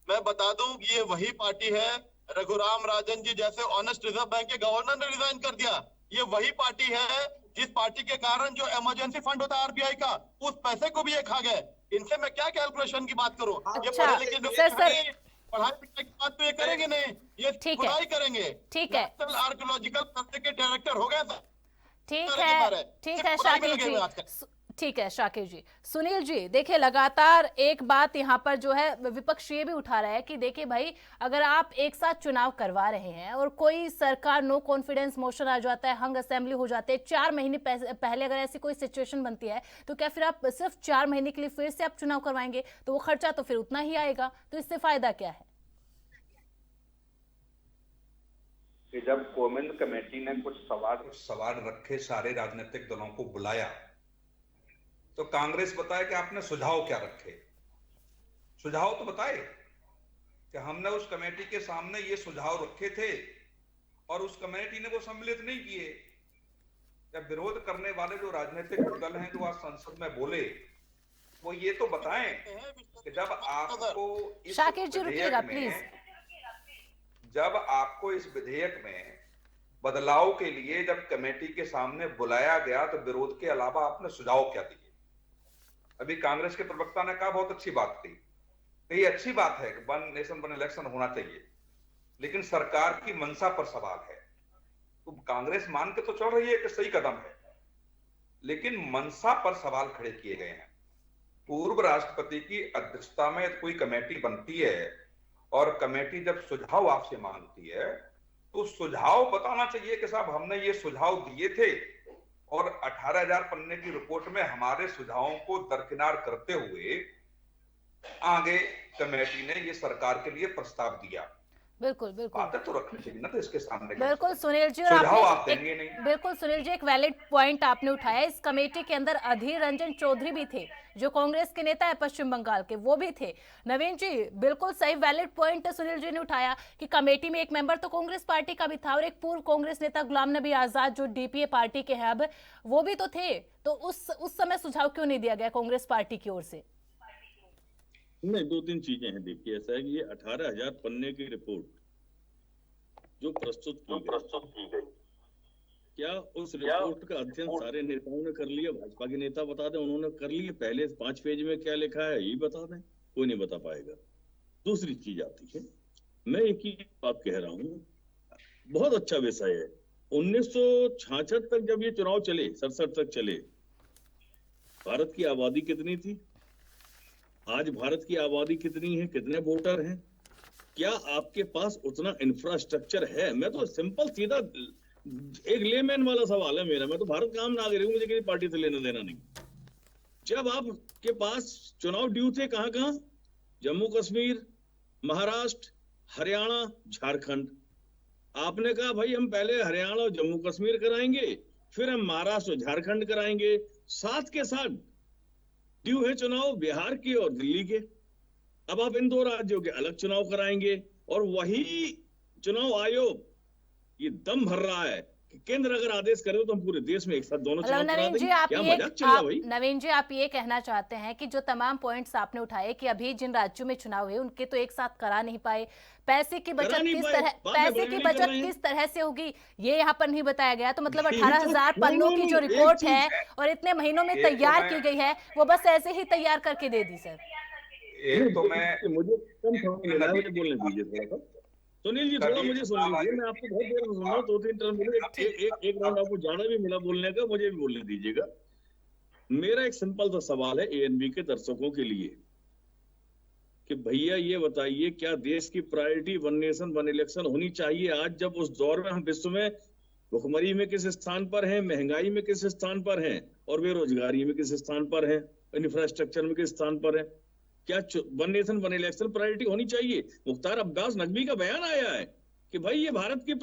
मैं बता दूं ये वही पार्टी है, रघुराम राजन जी जैसे ऑनेस्ट रिजर्व बैंक के गवर्नर ने रिजाइन कर दिया। ये वही पार्टी है जिस पार्टी के कारण जो इमरजेंसी फंड होता है आरबीआई का, उस पैसे को भी ये खा गए। इनसे मैं क्या कैलकुलेशन की बात करूं? ये पढ़े लिखे लोग पढ़ाई लिखाई की बात तो ये करेंगे नहीं, ये खुदाई करेंगे। ठीक है, आर्कियोलॉजिकल सर्वे के डायरेक्टर हो गए।
ठीक है शाकिर जी, ठीक है शाकिर जी। सुनील जी देखिए, लगातार एक बात यहाँ पर जो है विपक्ष ये भी उठा रहा है कि देखिए भाई, अगर आप एक साथ चुनाव करवा रहे हैं और कोई सरकार नो कॉन्फिडेंस मोशन आ जाता है, हंग असेंबली हो जाते हैं, 4 महीने पहले अगर ऐसी कोई सिचुएशन बनती है तो क्या फिर आप सिर्फ 4 महीने के लिए फिर से आप चुनाव करवाएंगे? तो वो खर्चा तो फिर उतना ही आएगा, तो इससे फायदा क्या है?
कि जब कोविंद कमेटी ने कुछ
सवाल रखे, सारे राजनीतिक दलों को बुलाया, तो कांग्रेस बताए कि आपने सुझाव क्या रखे। सुझाव तो बताए कि हमने उस कमेटी के सामने ये सुझाव रखे थे और उस कमेटी ने वो सम्मिलित नहीं किए। जब विरोध करने वाले जो राजनीतिक दल हैं जो आज संसद में बोले, वो ये तो बताएं कि जब आपको इस विधेयक में, जब आपको इस विधेयक में बदलाव के लिए जब कमेटी के सामने बुलाया गया तो विरोध के अलावा आपने सुझाव क्या दिए? अभी कांग्रेस के प्रवक्ता ने कहा बहुत अच्छी बात थी, ये अच्छी बात है कि 1 नेशन 1 इलेक्शन होना चाहिए, लेकिन सरकार की मंशा पर सवाल है। तो कांग्रेस मान के तो चल रही है कि सही कदम है, लेकिन मंशा पर सवाल खड़े किए गए हैं। पूर्व राष्ट्रपति की अध्यक्षता में कोई कमेटी बनती है और कमेटी जब सुझाव आपसे मांगती है तो सुझाव बताना चाहिए कि साहब हमने ये सुझाव दिए थे और 18,000 पन्ने की रिपोर्ट में हमारे सुझावों को दरकिनार करते हुए आगे कमेटी ने ये सरकार के लिए प्रस्ताव दिया।
बिल्कुल
बातें तो रखनी चाहिए ना तो इसके सामने।
बिल्कुल सुनील जी, और
आप देंगे नहीं।
बिल्कुल सुनील जी, एक वैलिड पॉइंट आपने उठाया। इस कमेटी के अंदर अधीर रंजन चौधरी भी थे, जो कांग्रेस के नेता है पश्चिम बंगाल के, वो भी थे। नवीन जी बिल्कुल सही वैलिड पॉइंट सुनील जी ने उठाया कि कमेटी में एक मेंबर तो कांग्रेस पार्टी का भी था और एक पूर्व कांग्रेस नेता गुलाम नबी आजाद जो डीपीए पार्टी के हैं अब, वो भी तो थे। तो उस समय सुझाव क्यों नहीं दिया गया कांग्रेस पार्टी की ओर से?
नहीं, 2-3 चीजें हैं। देखिए, ऐसा है कि ये 18,000 पन्ने की रिपोर्ट जो प्रस्तुत की गई, क्या उस रिपोर्ट का अध्ययन सारे नेताओं ने कर लिया? भाजपा के नेता बता दें उन्होंने कर लिए? पहले 5 पेज में क्या लिखा है ये बता दें? कोई नहीं बता पाएगा। दूसरी चीज आती है, मैं एक ही बात कह रहा हूँ, बहुत अच्छा विषय है। 1966 तक जब ये चुनाव चले, 67 तक चले, भारत की आबादी कितनी थी? आज भारत की आबादी कितनी है? कितने वोटर हैं? क्या आपके पास उतना इंफ्रास्ट्रक्चर है? मैं तो सिंपल सीधा एक लेमैन वाला सवाल है मेरा। मैं तो भारत का आम नागरिक हूं, मुझे किसी पार्टी से लेना देना नहीं। जब आपके पास चुनाव ड्यू थे कहां? जम्मू कश्मीर, महाराष्ट्र, हरियाणा, झारखंड। आपने कहा भाई हम पहले हरियाणा और जम्मू कश्मीर कराएंगे, फिर हम महाराष्ट्र और झारखंड कराएंगे। साथ के साथ ड्यू है चुनाव बिहार के और दिल्ली के। अब आप इन 2 राज्यों के अलग चुनाव कराएंगे और वही चुनाव आयोग ये दम भर रहा है कि केंद्र अगर आदेश करे तो हम पूरे देश में एक साथ दोनों चुनाव करा देंगे।
नवीन जी आप ये कहना चाहते हैं कि जो तमाम पॉइंट्स आपने उठाए कि अभी जिन राज्यों में चुनाव हुए उनके तो एक साथ करा नहीं पाए, पैसे की बचत किस तरह से होगी ये यहाँ पर नहीं बताया गया। तो मतलब 18,000 पन्नों की जो रिपोर्ट है और इतने महीनों में तैयार की गई है, वो बस ऐसे ही तैयार करके दे दी सर।
एक तो मैं
मुझे बोलने दीजिए थोड़ा सा। सुनील जी थोड़ा मुझे सुन लीजिए, मैं आपको बहुत देर से सुन रहा हूँ, 2-3 टर्म मिले, एक राउंड आपको ज्यादा भी मिला बोलने का, मुझे भी बोलने दीजिएगा। मेरा एक सिंपल सा सवाल है एएनबी के दर्शकों के लिए कि भैया ये बताइए, क्या देश की priority one nation one election होनी चाहिए आज, जब उस दौर में हम विश्व में भुखमरी में किस स्थान पर हैं, महंगाई में किस स्थान पर हैं और बेरोजगारी में किस स्थान पर हैं, इंफ्रास्ट्रक्चर में किस स्थान पर है? क्या one nation one election priority होनी चाहिए? मुख्तार अब्बास नकवी का बयान आया है कि भाई ये भारतीय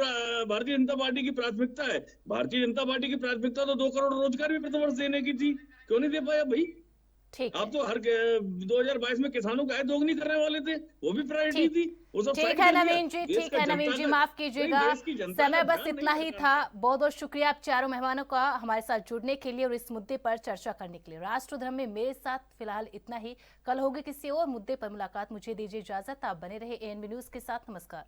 जनता पार्टी की प्राथमिकता है। भारतीय जनता पार्टी की प्राथमिकता तो 2 करोड़ रोजगार भी प्रतिवर्ष देने की थी, क्यों नहीं दे पाया भाई?
ठीक,
आप तो हर 2022 में किसानों का आय दोगुनी करने वाले थे, वो भी प्रायोरिटी थी, वो सब
ठीक है नवीन जी, ठीक है नवीन जी, माफ कीजिएगा, समय बस इतना ही था। बहुत बहुत शुक्रिया आप चारों मेहमानों का हमारे साथ जुड़ने के लिए और इस मुद्दे पर चर्चा करने के लिए। राष्ट्र धर्म में मेरे साथ फिलहाल इतना ही, कल होगी किसी और मुद्दे पर मुलाकात। मुझे दीजिए इजाजत, आप बने रहे एएनबी न्यूज के साथ। नमस्कार।